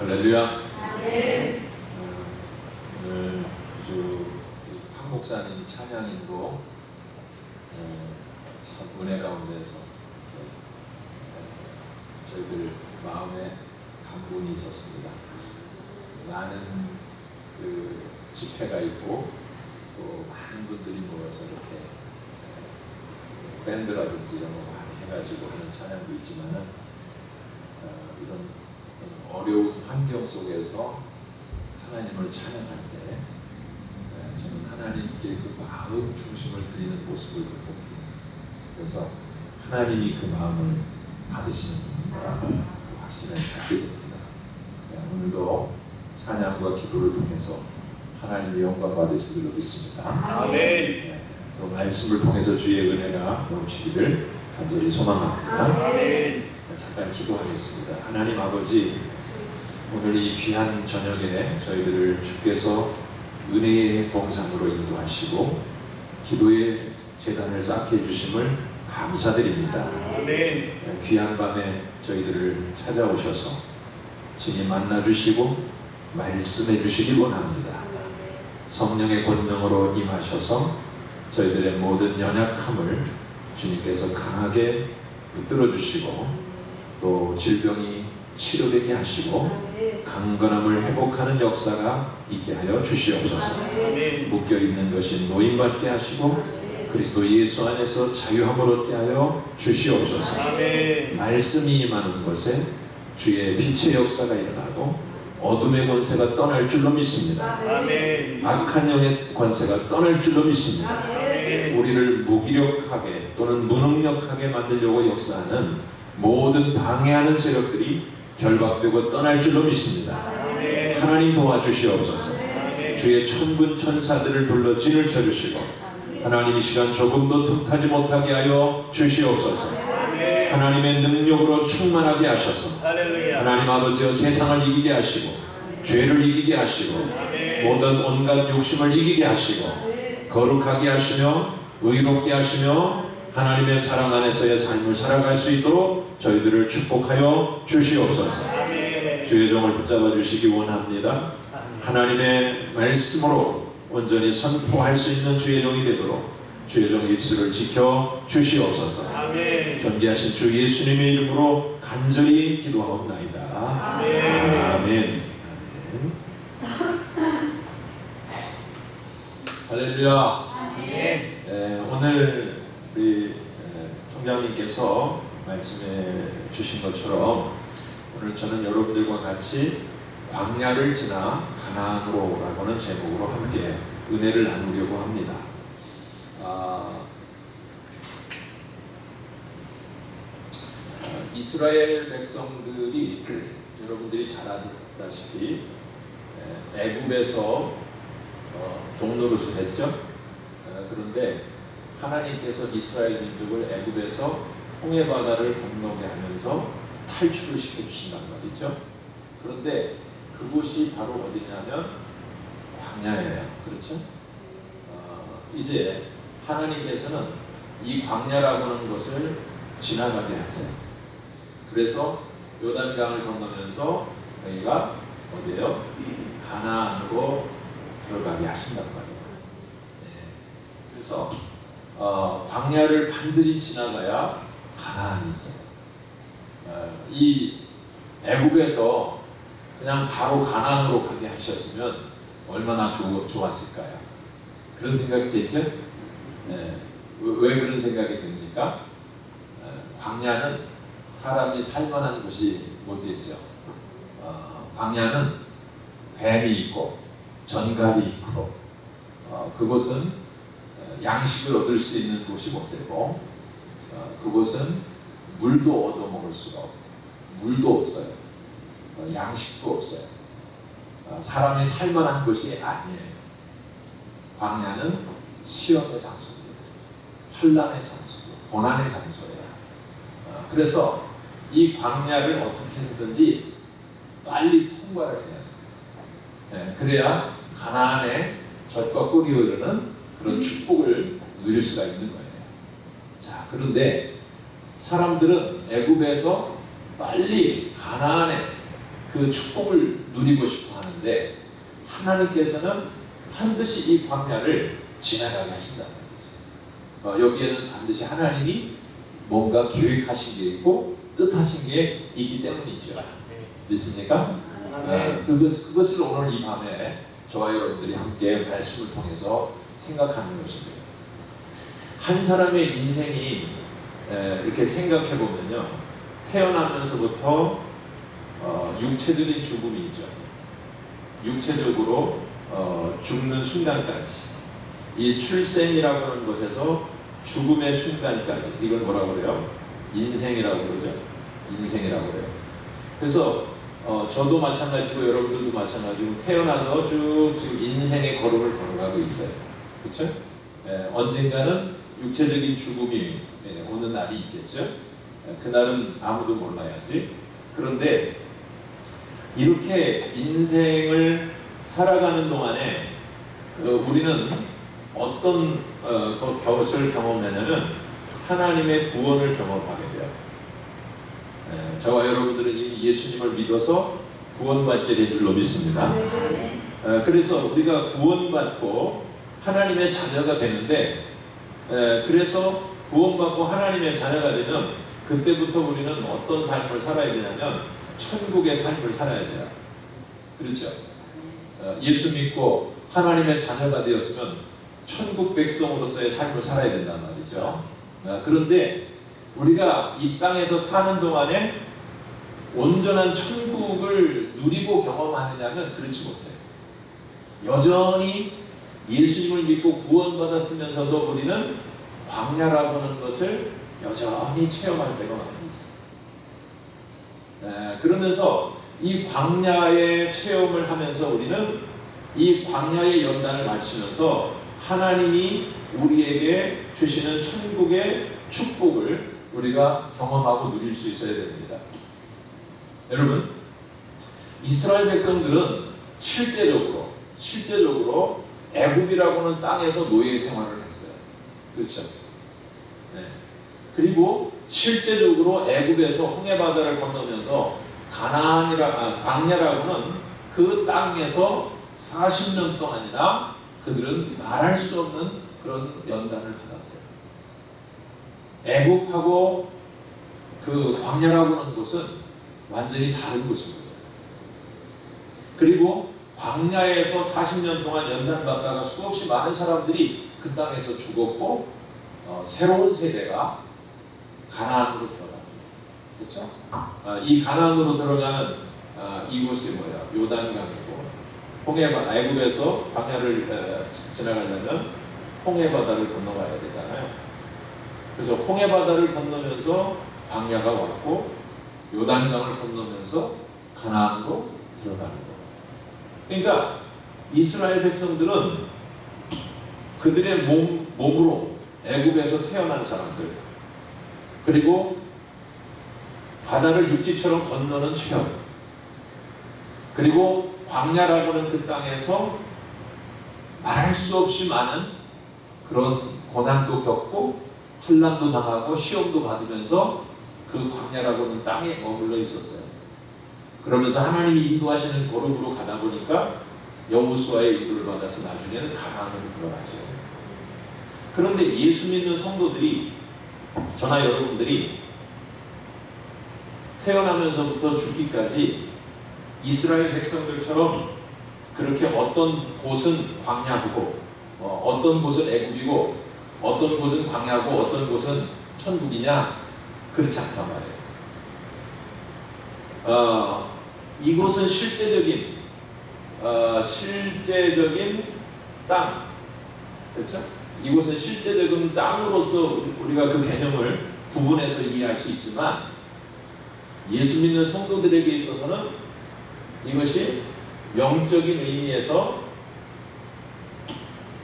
할렐루야. 오늘 황 목사님 찬양인도 참 은혜 가운데서 저희들 마음에 감동이 있었습니다. 많은 집회가 있고 또 많은 분들이 모여서 이렇게 밴드라든지 이런 거 많이 해가지고 하는 찬양도 있지만은 이런 어려운 환경 속에서 하나님을 찬양할 때 저는 하나님께 그 마음 중심을 드리는 모습을 봅니다. 그래서 하나님이 그 마음을 받으시는 그 확신을 갖게 됩니다. 오늘도 찬양과 기도를 통해서 하나님의 영광 받으시기를 믿습니다. 아멘. 또 말씀을 통해서 주의 은혜가 넘치기를 간절히 소망합니다. 아멘. 잠깐 기도하겠습니다. 하나님 아버지, 오늘 이 귀한 저녁에 저희들을 주께서 은혜의 봉상으로 인도하시고 기도의 제단을 쌓게 해주심을 감사드립니다. 아멘. 귀한 밤에 저희들을 찾아오셔서 주님 만나주시고 말씀해 주시기 원합니다. 성령의 권능으로 임하셔서 저희들의 모든 연약함을 주님께서 강하게 붙들어 주시고 또 질병이 치료되게 하시고 강건함을 회복하는 역사가 있게 하여 주시옵소서. 묶여있는 것이 노임받게 하시고 그리스도 예수 안에서 자유함을 얻게 하여 주시옵소서. 말씀이 임하는 곳에 주의 빛의 역사가 일어나고 어둠의 권세가 떠날 줄로 믿습니다. 악한 영의 권세가 떠날 줄로 믿습니다. 우리를 무기력하게 또는 무능력하게 만들려고 역사하는 모든 방해하는 세력들이 결박되고 떠날 줄로 믿습니다. 하나님 도와주시옵소서. 주의 천군 천사들을 불러 진을 쳐주시고 하나님 이 시간 조금도 틈타지 못하게 하여 주시옵소서. 하나님의 능력으로 충만하게 하셔서 하나님 아버지여 세상을 이기게 하시고 죄를 이기게 하시고 모든 온갖 욕심을 이기게 하시고 거룩하게 하시며 의롭게 하시며 하나님의 사랑 안에서의 삶을 살아갈 수 있도록 저희들을 축복하여 주시옵소서. 주의 종을 붙잡아 주시기 원합니다. 하나님의 말씀으로 온전히 선포할 수 있는 주의 종이 되도록 주의 종의 입술을 지켜 주시옵소서. 존귀하신 주 예수님의 이름으로 간절히 기도하옵나이다. 아멘. 할렐루야. 오늘 우리 총장님께서 말씀해 주신 것처럼 오늘 저는 여러분들과 같이 광야를 지나 가나안으로 라고는 제목으로 함께 은혜를 나누려고 합니다. 이스라엘 백성들이 여러분들이 잘 아시다시피 애굽에서 종노릇을 했죠. 그런데 하나님께서 이스라엘 민족을 애굽에서 홍해 바다를 건너게 하면서 탈출을 시켜주신단 말이죠. 그런데 그곳이 바로 어디냐면 광야예요. 그렇죠? 이제 하나님께서는 이 광야라고 하는 것을 지나가게 하세요. 그래서 요단강을 건너면서 저희가 어디예요? 가나안으로 들어가게 하신단 말이에요. 그래서 광야를 반드시 지나가야 가나안이 있어요. 이 애굽에서 그냥 바로 가나안으로 가게 하셨으면 얼마나 좋았을까요? 그런 생각이 되죠? 왜 그런 생각이 듭니까? 광야는 사람이 살만한 곳이 못 되죠. 광야는 뱀이 있고 전갈이 있고 그곳은 양식을 얻을 수 있는 곳이 못 되고 그곳은 물도 얻어먹을 수가 없고 물도 없어요. 양식도 없어요. 사람이 살만한 곳이 아니에요. 광야는 시험의 장소입니다. 환난의 장소고 고난의 장소예요. 그래서 이 광야를 어떻게 해서든지 빨리 통과를 해야 돼요. 그래야 가나안의 젖과 꿀이 흐르는 그런 축복을 누릴 수가 있는 거예요. 자, 그런데 사람들은 애굽에서 빨리 가나안에 그 축복을 누리고 싶어 하는데 하나님께서는 반드시 이 광야를 지나가게 하신다는 거죠. 여기에는 반드시 하나님이 뭔가 계획하신 게 있고 뜻하신 게 있기 때문이죠. 믿습니까? 그것을 오늘 이 밤에 저와 여러분들이 함께 말씀을 통해서 생각하는 것입니다. 한 사람의 인생이 이렇게 생각해 보면요, 태어나면서부터 육체적인 죽음이 있죠. 육체적으로 죽는 순간까지, 이 출생이라고 하는 것에서 죽음의 순간까지, 이걸 뭐라고 그래요? 인생이라고 그러죠. 인생이라고 그래요. 그래서 저도 마찬가지고 여러분들도 마찬가지고 태어나서 쭉 지금 인생의 걸음을 걸어가고 있어요. 그렇죠? 언젠가는 육체적인 죽음이 오는 날이 있겠죠. 그날은 아무도 몰라야지. 그런데 이렇게 인생을 살아가는 동안에 우리는 어떤 것을 경험하냐면 하나님의 구원을 경험하게 돼요. 저와 여러분들은 이미 예수님을 믿어서 구원받게 된 줄로 믿습니다. 그래서 우리가 구원받고 하나님의 자녀가 되는데, 그래서 구원받고 하나님의 자녀가 되면 그때부터 우리는 어떤 삶을 살아야 되냐면 천국의 삶을 살아야 돼요. 그렇죠? 예수 믿고 하나님의 자녀가 되었으면 천국 백성으로서의 삶을 살아야 된단 말이죠. 그런데 우리가 이 땅에서 사는 동안에 온전한 천국을 누리고 경험하느냐면 그렇지 못해요. 여전히 예수님을 믿고 구원받았으면서도 우리는 광야라고 하는 것을 여전히 체험할 때가 많이 있어요. 그러면서 이 광야의 체험을 하면서 우리는 이 광야의 연단을 마치면서 하나님이 우리에게 주시는 천국의 축복을 우리가 경험하고 누릴 수 있어야 됩니다. 여러분, 이스라엘 백성들은 실제적으로 애굽이라고 하는 땅에서 노예 생활을 했어요. 그렇죠? 네. 그리고 실제적으로 애굽에서 홍해바다를 건너면서 광야라고는 그 땅에서 40년 동안이나 그들은 말할 수 없는 그런 연단을 받았어요. 애굽하고 그 광야라고 하는 곳은 완전히 다른 곳입니다. 그리고 광야에서 40년 동안 연단받다가 수없이 많은 사람들이 그 땅에서 죽었고, 새로운 세대가 가나안으로 들어갑니다. 그렇죠? 이 가나안으로 들어가는 이곳이 뭐야? 요단강이고, 애굽에서 광야를 지나가려면 홍해바다를 건너가야 되잖아요. 그래서 홍해바다를 건너면서 광야가 왔고, 요단강을 건너면서 가나안으로 들어가는 거예요. 그러니까 이스라엘 백성들은 그들의 몸으로 애굽에서 태어난 사람들, 그리고 바다를 육지처럼 건너는 체험, 그리고 광야라고 하는 그 땅에서 말할 수 없이 많은 그런 고난도 겪고 환난도 당하고 시험도 받으면서 그 광야라고 하는 땅에 머물러 있었어요. 그러면서 하나님이 인도하시는 고름으로 가다 보니까 여호수아의 인도를 받아서 나중에는 가나안으로 들어가죠. 그런데 예수 믿는 성도들이, 저나 여러분들이 태어나면서부터 죽기까지 이스라엘 백성들처럼 그렇게 어떤 곳은 광야고, 어떤 곳은 애굽이고, 어떤 곳은 광야고, 어떤 곳은 천국이냐, 그렇지 않단 말이에요. 이곳은 실제적인 땅, 그렇죠? 이곳은 실제적인 땅으로서 우리가 그 개념을 구분해서 이해할 수 있지만, 예수 믿는 성도들에게 있어서는 이것이 영적인 의미에서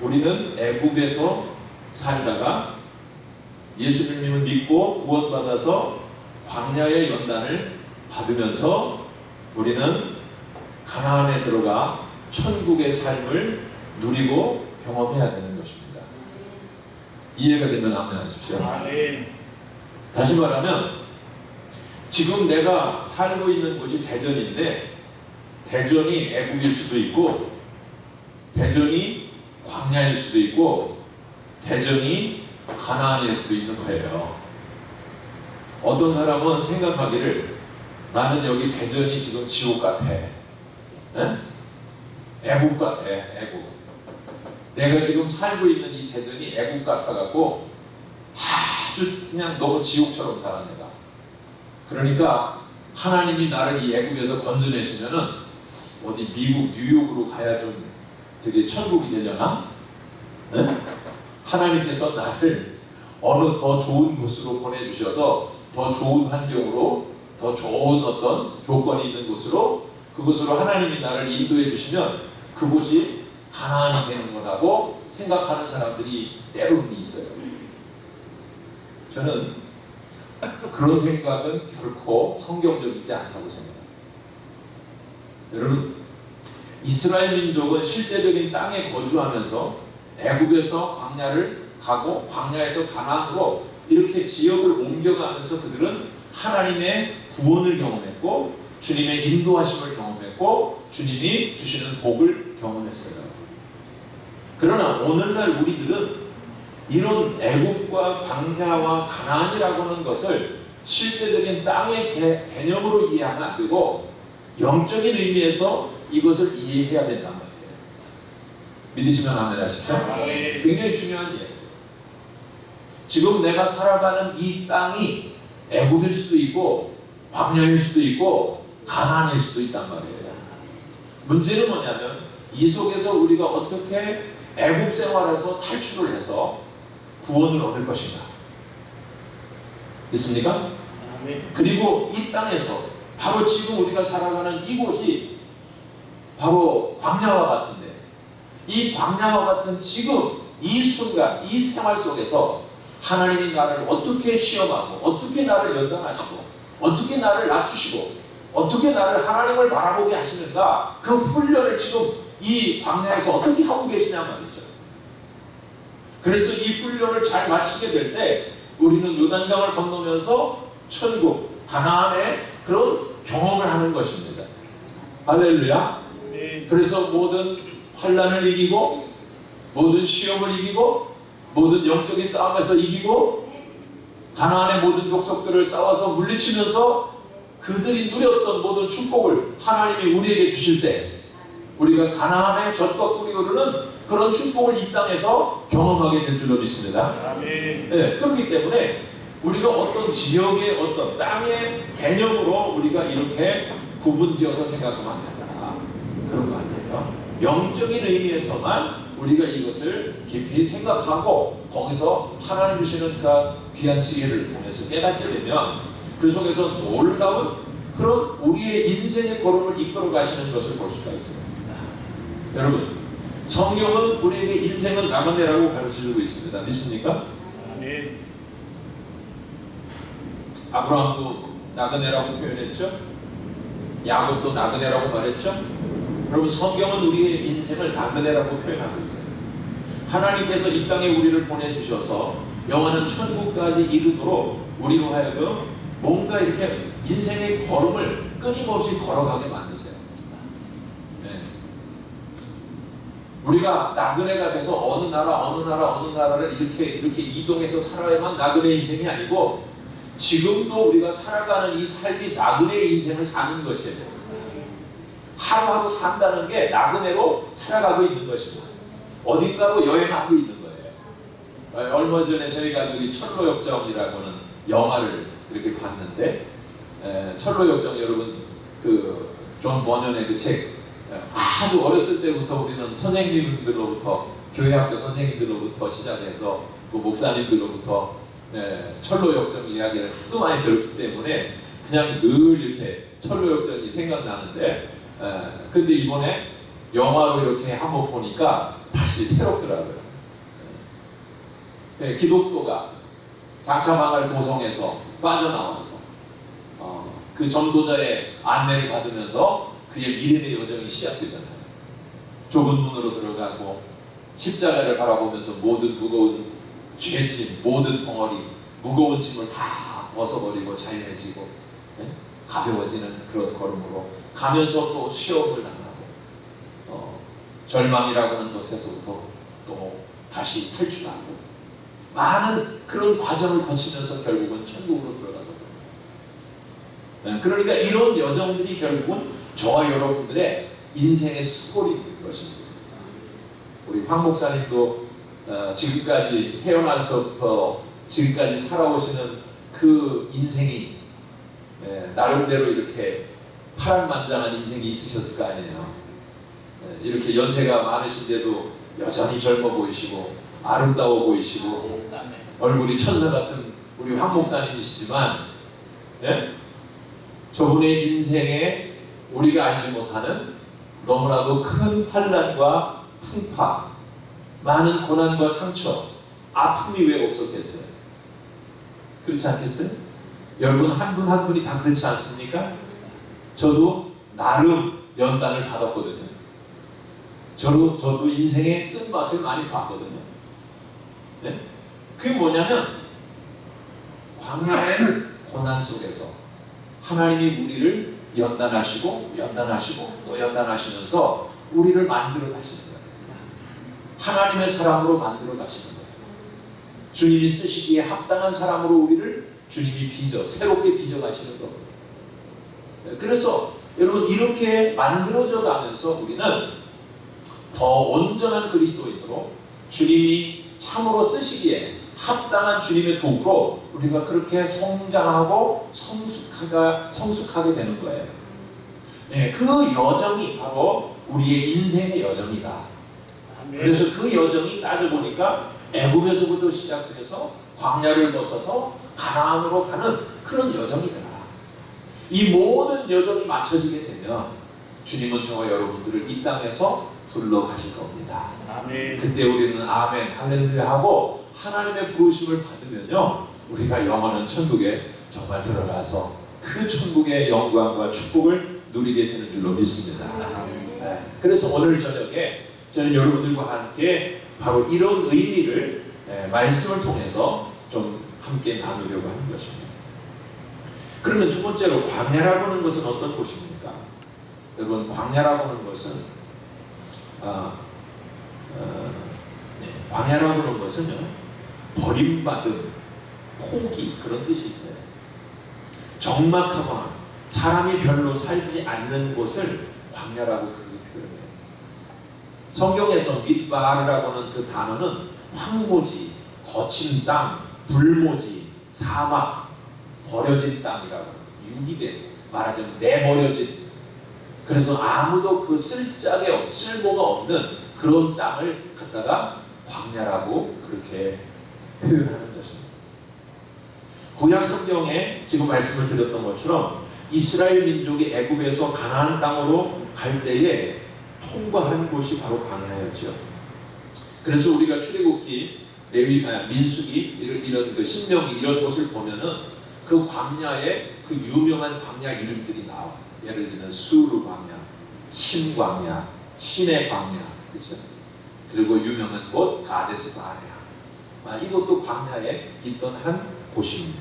우리는 애굽에서 살다가 예수님을 믿고 구원받아서 광야의 연단을 받으면서 우리는 가나안에 들어가 천국의 삶을 누리고 경험해야 되는 것입니다. 이해가 되면 아멘 하십시오. 다시 말하면 지금 내가 살고 있는 곳이 대전인데 대전이 애국일 수도 있고, 대전이 광야일 수도 있고, 대전이 가나안일 수도 있는 거예요. 어떤 사람은 생각하기를 나는 여기 대전이 지금 지옥 같아. 에? 애국 같아. 애국. 내가 지금 살고 있는 이 대전이 애국 같아갖고 아주 그냥 너무 지옥처럼 살아 내가. 그러니까 하나님이 나를 이 애국에서 건져내시면은 어디 미국 뉴욕으로 가야 좀 되게 천국이 되려나? 에? 하나님께서 나를 어느 더 좋은 곳으로 보내주셔서 더 좋은 환경으로, 더 좋은 어떤 조건이 있는 곳으로, 그곳으로 하나님이 나를 인도해 주시면 그곳이 가나안이 되는 거라고 생각하는 사람들이 때로는 있어요. 저는 그런 생각은 결코 성경적이지 않다고 생각합니다. 여러분, 이스라엘 민족은 실제적인 땅에 거주하면서 애국에서 광야를 가고 광야에서 가나안으로 이렇게 지역을 옮겨가면서 그들은 하나님의 구원을 경험했고 주님의 인도하심을 경험했고 주님이 주시는 복을 경험했어요. 그러나 오늘날 우리들은 이런 애국과 광야와 가나안이라고 하는 것을 실제적인 땅의 개념으로 이해하면 안 되고 영적인 의미에서 이것을 이해해야 된단 말이에요. 믿으시면 아멘 하십시오. 굉장히 중요한 이야기예요. 지금 내가 살아가는 이 땅이 애국일 수도 있고 광야일 수도 있고 가나안일 수도 있단 말이에요. 문제는 뭐냐면 이 속에서 우리가 어떻게 애국 생활에서 탈출을 해서 구원을 얻을 것인가. 믿습니까? 그리고 이 땅에서 바로 지금 우리가 살아가는 이곳이 바로 광야와 같은데 이 광야와 같은 지금 이 순간 이 생활 속에서 하나님이 나를 어떻게 시험하고 어떻게 나를 연단하시고 어떻게 나를 낮추시고 어떻게 나를 하나님을 바라보게 하시는가, 그 훈련을 지금 이 광야에서 어떻게 하고 계시냐 말이죠. 그래서 이 훈련을 잘 마치게 될 때 우리는 요단강을 건너면서 천국 가나안의 그런 경험을 하는 것입니다. 할렐루야. 그래서 모든 환난을 이기고 모든 시험을 이기고 모든 영적인 싸움에서 이기고 가나안의 모든 족속들을 싸워서 물리치면서 그들이 누렸던 모든 축복을 하나님이 우리에게 주실 때 우리가 가나안의 젖과 꿀이 흐르는 그런 축복을 이 땅에서 경험하게 될 줄로 믿습니다. 네, 그렇기 때문에 우리가 어떤 지역의 어떤 땅의 개념으로 우리가 이렇게 구분지어서 생각하면 안 된다. 그런 거 아니에요. 영적인 의미에서만 우리가 이것을 깊이 생각하고 거기서 하나님 주시는 그 귀한 지혜를 통해서 깨닫게 되면 그 속에서 놀라운 그런 우리의 인생의 걸음을 이끌어 가시는 것을 볼 수가 있습니다. 여러분, 성경은 우리에게 인생은 나그네라고 가르쳐주고 있습니다. 믿습니까? 아멘. 아브라함도 나그네라고 표현했죠. 야곱도 나그네라고 말했죠. 여러분, 성경은 우리의 인생을 나그네라고 표현하고 있어요. 하나님께서 이 땅에 우리를 보내주셔서 영원한 천국까지 이르도록 우리로 하여금 뭔가 이렇게 인생의 걸음을 끊임없이 걸어가게 만드세요. 네. 우리가 나그네가 돼서 어느 나라를 이렇게 이동해서 살아야만 나그네 인생이 아니고 지금도 우리가 살아가는 이 삶이 나그네의 인생을 사는 것이에요. 하루하루 산다는 게 나그네로 살아가고 있는 것입니다. 어딘가로 여행하고 있는 거예요. 얼마 전에 저희 가족이 철로역정이라고는 영화를 이렇게 봤는데, 철로역정 여러분 그 존 버년의 그 책 아주 어렸을 때부터 우리는 선생님들로부터 교회학교 선생님들로부터 시작해서 또 목사님들로부터 철로역정 이야기를 하도 많이 들었기 때문에 그냥 늘 이렇게 철로역정이 생각나는데, 근데 이번에 영화로 이렇게 한번 보니까 다시 새롭더라고요. 기독교가 장차 망할 도성에서 빠져나와서 그 전도자의 안내를 받으면서 그의 믿음의 여정이 시작되잖아요. 좁은 문으로 들어가고 십자가를 바라보면서 모든 무거운 죄짐, 모든 덩어리, 무거운 짐을 다 벗어버리고 자유해지고, 가벼워지는 그런 걸음으로 가면서 또 시험을 당하고 절망이라고 하는 것에서부터 또 다시 탈출하고 많은 그런 과정을 거치면서 결국은 천국으로 들어가거든요. 그러니까 이런 여정들이 결국은 저와 여러분들의 인생의 수고인 것입니다. 우리 황 목사님도 지금까지 태어나서부터 지금까지 살아오시는 그 인생이 나름대로 이렇게 파란만장한 인생이 있으셨을 거 아니에요. 이렇게 연세가 많으신데도 여전히 젊어 보이시고 아름다워 보이시고 얼굴이 천사 같은 우리 황 목사님이시지만 저분의 인생에 우리가 알지 못하는 너무나도 큰 환난과 풍파, 많은 고난과 상처, 아픔이 왜 없었겠어요? 그렇지 않겠어요? 여러분 한 분 한 분이 다 그렇지 않습니까? 저도 나름 연단을 받았거든요. 저도 인생의 쓴맛을 많이 봤거든요. 네? 그게 뭐냐면 광야의 고난 속에서 하나님이 우리를 연단하시고 또 연단하시면서 우리를 만들어 가시는 거예요. 하나님의 사람으로 만들어 가시는 거예요. 주님이 쓰시기에 합당한 사람으로 우리를 주님이 새롭게 빚어 가시는 겁니다. 그래서 여러분 이렇게 만들어져 가면서 우리는 더 온전한 그리스도인으로 주님이 참으로 쓰시기에 합당한 주님의 도구로 우리가 그렇게 성장하고 성숙하게 되는 거예요. 그 여정이 바로 우리의 인생의 여정이다. 그래서 그 여정이 따져보니까 애굽에서부터 시작해서 광야를 거쳐서 가나안으로 가는 그런 여정이더라. 이 모든 여정이 맞춰지게 되면 주님은 저와 여러분들을 이 땅에서 불러 가실 겁니다. 아멘. 그때 우리는 아멘 할렐루야 하고 하나님의 부르심을 받으면요 우리가 영원한 천국에 정말 들어가서 그 천국의 영광과 축복을 누리게 되는 줄로 믿습니다. 그래서 오늘 저녁에 저는 여러분들과 함께 바로 이런 의미를 말씀을 통해서 좀 함께 나누려고 하는 것입니다. 그러면 두 번째로 광야라고 하는 것은 어떤 곳입니까? 여러분 광야라고 하는 것은 광야라고 하는 것은요 버림받은 포기 그런 뜻이 있어요. 적막하거나 사람이 별로 살지 않는 곳을 광야라고 그렇게 표현해요. 성경에서 midbar이라고 하는 그 단어는 황무지, 거친 땅, 불모지, 사막, 버려진 땅이라고 유기된 말하자면 내버려진 그래서 아무도 그 쓸모가 없는 그런 땅을 갖다가 광야라고 그렇게 표현하는 것입니다. 구약 성경에 지금 말씀을 드렸던 것처럼 이스라엘 민족이 애굽에서 가나안 땅으로 갈 때에 통과한 곳이 바로 광야였죠. 그래서 우리가 출애굽기, 민수기 이런 그 신명기 이런 곳을 보면은 그 광야에 그 유명한 광야 이름들이 나와. 예를 들면 수르 광야, 신 광야, 신의 광야, 그렇죠? 그리고 유명한 곳 가데스 바네아. 이것도 광야에 있던 한 곳입니다.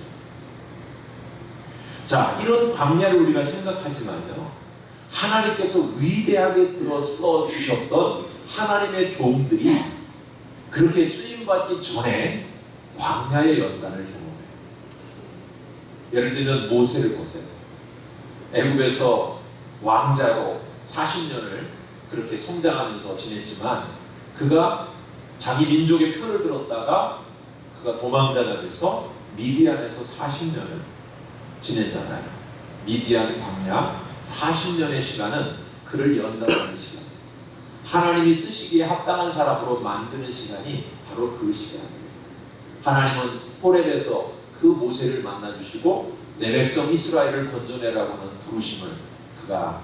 자, 이런 광야를 우리가 생각하지만요, 하나님께서 위대하게 들어써 주셨던 하나님의 종들이 그렇게 쓰임받기 전에 광야의 연단을 경험해요. 예를 들면 모세를 보세요. 애굽에서 왕자로 40년을 그렇게 성장하면서 지냈지만 그가 자기 민족의 편을 들었다가 그가 도망자가 돼서 미디안에서 40년을 지내잖아요. 미디안 광야 40년의 시간은 그를 연단하는 시간. 하나님이 쓰시기에 합당한 사람으로 만드는 시간이 바로 그 시간이에요. 하나님은 호렙에서 그 모세를 만나주시고 내 백성 이스라엘을 건져내라고 하는 부르심을 그가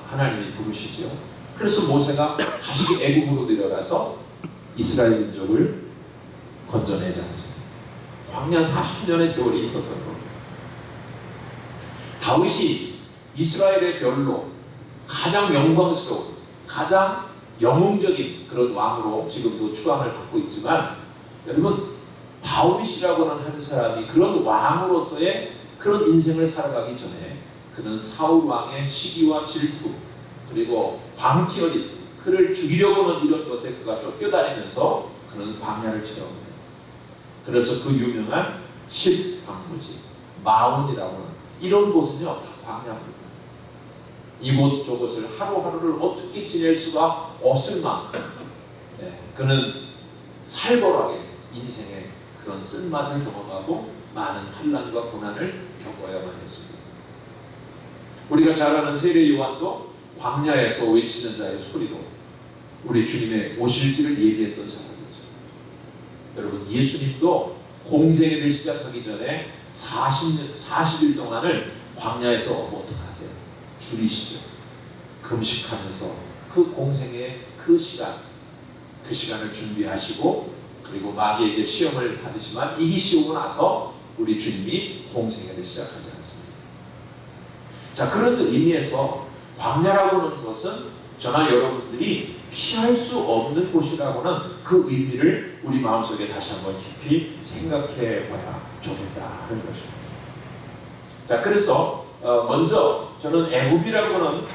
하나님이 부르시죠. 그래서 모세가 다시 애굽으로 내려가서 이스라엘 민족을 건져내지 않습니다. 광야 40년의 세월이 있었던 겁니다. 다윗이 이스라엘의 별로 가장 영광스러운 가장 영웅적인 그런 왕으로 지금도 추앙을 받고 있지만 여러분 다윗이라고 하는 한 사람이 그런 왕으로서의 그런 인생을 살아가기 전에 그는 사울 왕의 시기와 질투 그리고 광기 어린 그를 죽이려고 하는 이런 것에 그가 쫓겨다니면서 그는 광야를 지나옵니다. 그래서 그 유명한 10광무지 마온이라고 하는 이런 곳은요 다 광야입니다. 이곳저곳을 하루하루를 어떻게 지낼 수가 없을 만큼 그는 살벌하게 인생의 그런 쓴맛을 경험하고 많은 환난과 고난을 겪어야만 했습니다. 우리가 잘 아는 세례 요한도 광야에서 외치는 자의 소리로 우리 주님의 오실지를 예비했던 사람이죠. 여러분 예수님도 공생애를 시작하기 전에 40일 동안을 광야에서 어떻게 하세요? 줄이시죠. 금식하면서 그 공생의 그 시간을 준비하시고 그리고 마귀에게 시험을 받으시만 이기시고 나서 우리 주님이 공생애를 시작하지 않습니다. 자, 그런 의미에서 광야라고 하는 것은 저나 여러분들이 피할 수 없는 곳이라고는 그 의미를 우리 마음속에 다시 한번 깊이 생각해 봐야 좋겠다 하는 것입니다. 자, 그래서 먼저 저는 애굽이라고는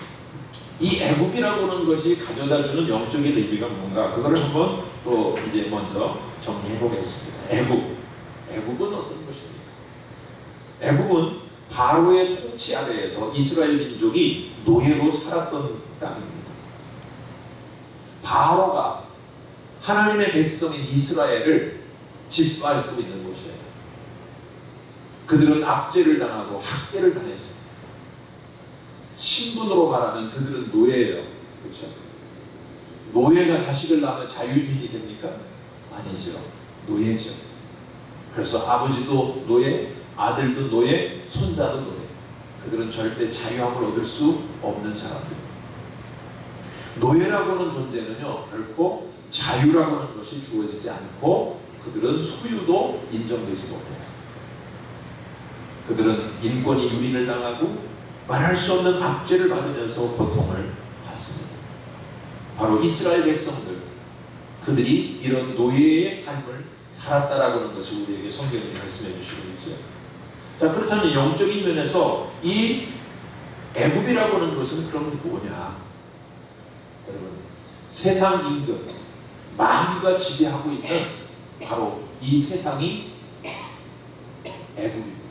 이 애굽이라고 하는 것이 가져다주는 영적인 의미가 뭔가 그거를 한번 또 이제 먼저 정리해 보겠습니다. 애굽은 어떤 것입니까? 애굽은 바로의 통치 아래에서 이스라엘 민족이 노예로 살았던 땅입니다. 바로가 하나님의 백성인 이스라엘을 짓밟고 있는 곳이에요. 그들은 압제를 당하고 학대를 당했습니다. 신분으로 말하면 그들은 노예예요. 그렇죠? 노예가 자식을 낳으면 자유인이 됩니까? 아니죠. 노예죠. 그래서 아버지도 노예, 아들도 노예, 손자도 노예. 그들은 절대 자유함을 얻을 수 없는 사람들. 노예라고 하는 존재는요 결코 자유라고 하는 것이 주어지지 않고 그들은 소유도 인정되지 못해요. 그들은 인권이 유린을 당하고 말할 수 없는 압제를 받으면서 고통을 받습니다. 바로 이스라엘 백성들 그들이 이런 노예의 삶을 살았다라고 하는 것을 우리에게 성경이 말씀해 주시고 있죠. 자, 그렇다면 영적인 면에서 이 애굽이라고 하는 것은 그럼 뭐냐? 여러분, 세상 임금 마귀가 지배하고 있는 바로 이 세상이 애굽입니다.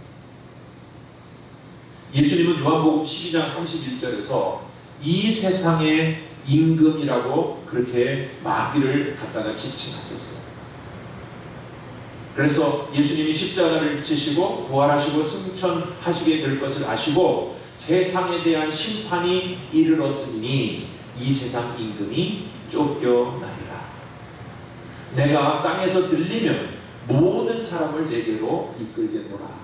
예수님은 요한복음 12장 31절에서 이 세상의 임금이라고 그렇게 마귀를 갖다가 지칭하셨어요. 그래서 예수님이 십자가를 지시고 부활하시고 승천하시게 될 것을 아시고 세상에 대한 심판이 이르렀으니 이 세상 임금이 쫓겨나리라. 내가 땅에서 들리면 모든 사람을 내게로 이끌겠노라.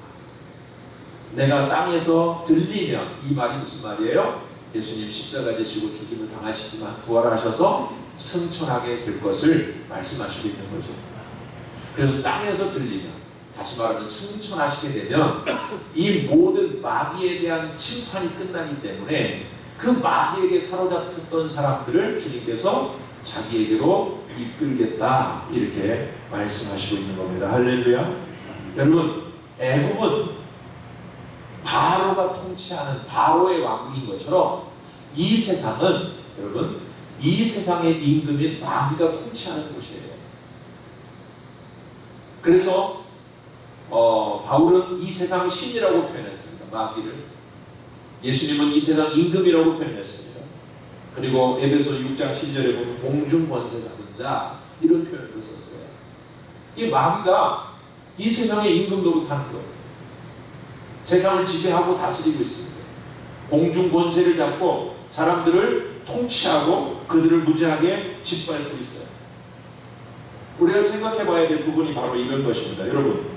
내가 땅에서 들리면 이 말이 무슨 말이에요? 예수님 십자가 지시고 죽임을 당하시지만 부활하셔서 승천하게 될 것을 말씀하시고 있는 거죠. 그래서 땅에서 들리면 다시 말하면 승천하시게 되면 이 모든 마귀에 대한 심판이 끝나기 때문에 그 마귀에게 사로잡혔던 사람들을 주님께서 자기에게로 이끌겠다 이렇게 말씀하시고 있는 겁니다. 할렐루야. 여러분, 애굽은 바로가 통치하는 바로의 왕국인 것처럼 이 세상은 여러분 이 세상의 임금인 마귀가 통치하는 곳이에요. 그래서 바울은 이 세상 신이라고 표현했습니다. 마귀를. 예수님은 이 세상 임금이라고 표현했습니다. 그리고 에베소 6장 12절에 보면 공중 권세 잡은 자 이런 표현도 썼어요. 이 마귀가 이 세상의 임금 노릇하는 거예요. 세상을 지배하고 다스리고 있습니다. 공중 권세를 잡고 사람들을 통치하고 그들을 무지하게 짓밟고 있어요. 우리가 생각해 봐야 될 부분이 바로 이런 것입니다. 여러분,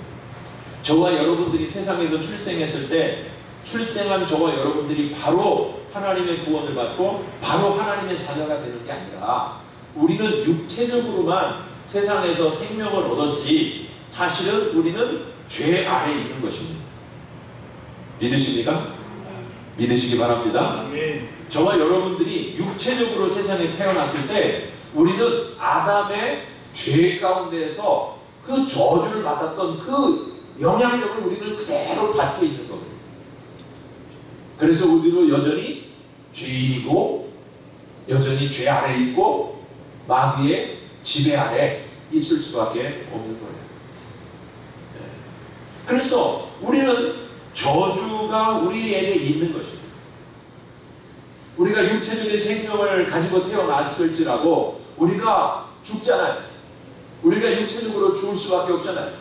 저와 여러분들이 세상에서 출생했을 때 출생한 저와 여러분들이 바로 하나님의 구원을 받고 바로 하나님의 자녀가 되는 게 아니라 우리는 육체적으로만 세상에서 생명을 얻었지 사실은 우리는 죄 아래에 있는 것입니다. 믿으십니까? 믿으시기 바랍니다. 아멘. 저와 여러분들이 육체적으로 세상에 태어났을 때 우리는 아담의 죄 가운데에서 그 저주를 받았던 그 영향력을 우리는 그대로 받고 있는 겁니다. 그래서 우리도 여전히 죄인이고 여전히 죄 아래 있고 마귀의 지배 아래 있을 수밖에 없는 거예요. 그래서 우리는 저주가 우리에게 있는 것입니다. 우리가 육체적인 생명을 가지고 태어났을지라도 우리가 죽잖아요. 우리가 육체적으로 죽을 수밖에 없잖아요.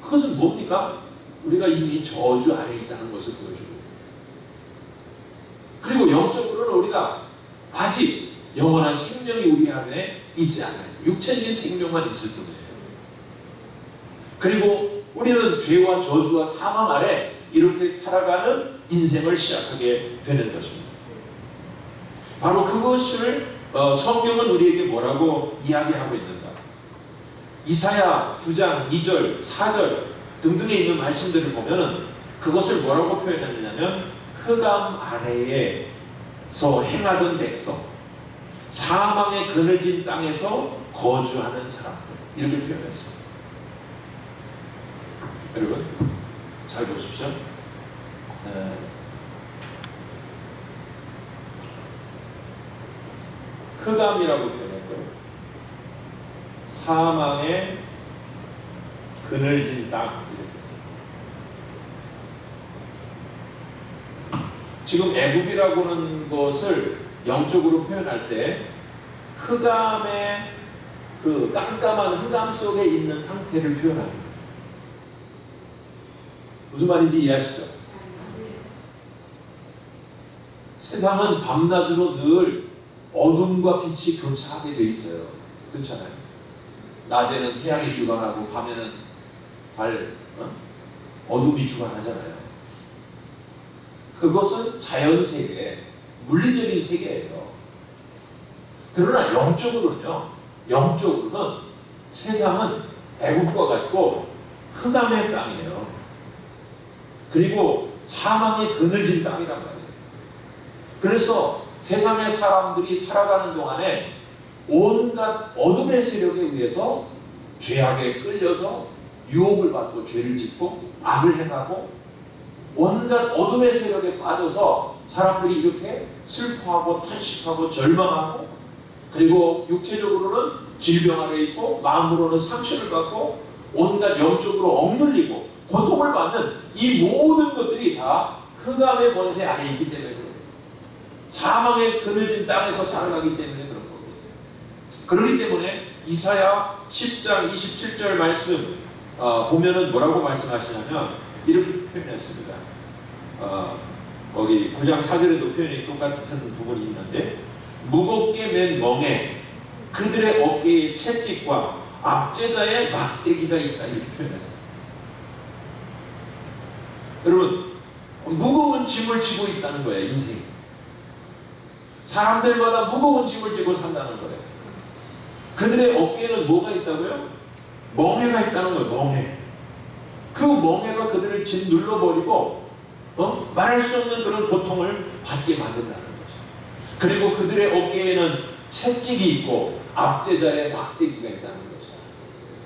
그것은 뭡니까? 우리가 이미 저주 아래 있다는 것을 보여주고, 그리고 영적으로는 우리가 아직 영원한 생명이 우리 안에 있지 않아요. 육체적인 생명만 있을 뿐이에요. 그리고 우리는 죄와 저주와 사망 아래 이렇게 살아가는 인생을 시작하게 되는 것입니다. 바로 그것을 성경은 우리에게 뭐라고 이야기하고 있는가? 이사야 9장 2절 4절 등등에 있는 말씀들을 보면은 그것을 뭐라고 표현했느냐면 흑암 아래에서 행하던 백성, 사망의 그늘진 땅에서 거주하는 사람들, 이렇게 표현했습니다. 여러분 잘 보십시오. 흑암이라고 표현했고요. 사망의 그늘진 땅, 이렇게 했어요. 지금 애굽이라고는 것을 영적으로 표현할 때 흑암의 그 깜깜한 흑암 속에 있는 상태를 표현합니다. 무슨 말인지 이해하시죠? 세상은 밤낮으로 늘 어둠과 빛이 교차하게 돼 있어요. 그렇잖아요. 낮에는 태양이 주관하고 밤에는 어둠이 주관하잖아요. 그것은 자연세계, 물리적인 세계예요. 그러나 영적으로는 세상은 애국과 같고 흑암의 땅이에요. 그리고 사망의 그늘진 땅이란 말이에요. 그래서 세상의 사람들이 살아가는 동안에 온갖 어둠의 세력에 의해서 죄악에 끌려서 유혹을 받고 죄를 짓고 악을 행하고 온갖 어둠의 세력에 빠져서 사람들이 이렇게 슬퍼하고 탄식하고 절망하고, 그리고 육체적으로는 질병 아래 있고 마음으로는 상처를 받고 온갖 영적으로 억눌리고 고통을 받는 이 모든 것들이 다 흑암의 권세 아래 있기 때문에 그래요. 사망의 그늘진 땅에서 살아가기 때문에 그런 겁니다. 그렇기 때문에 이사야 10장 27절 말씀 보면은 뭐라고 말씀하시냐면 이렇게 표현했습니다. 거기 9장 4절에도 표현이 똑같은 부분이 있는데, 무겁게 맨 멍에 그들의 어깨에 채찍과 압제자의 막대기가 있다, 이렇게 표현했어요. 여러분, 무거운 짐을 지고 있다는 거예요. 인생이 사람들마다 무거운 짐을 지고 산다는 거예요. 그들의 어깨에는 뭐가 있다고요? 멍해가 있다는 거예요. 멍해. 그 멍해가 그들을 짓눌러버리고 말할 수 없는 그런 고통을 받게 만든다는 거죠. 그리고 그들의 어깨에는 채찍이 있고 압제자의 막대기가 있다는 거죠.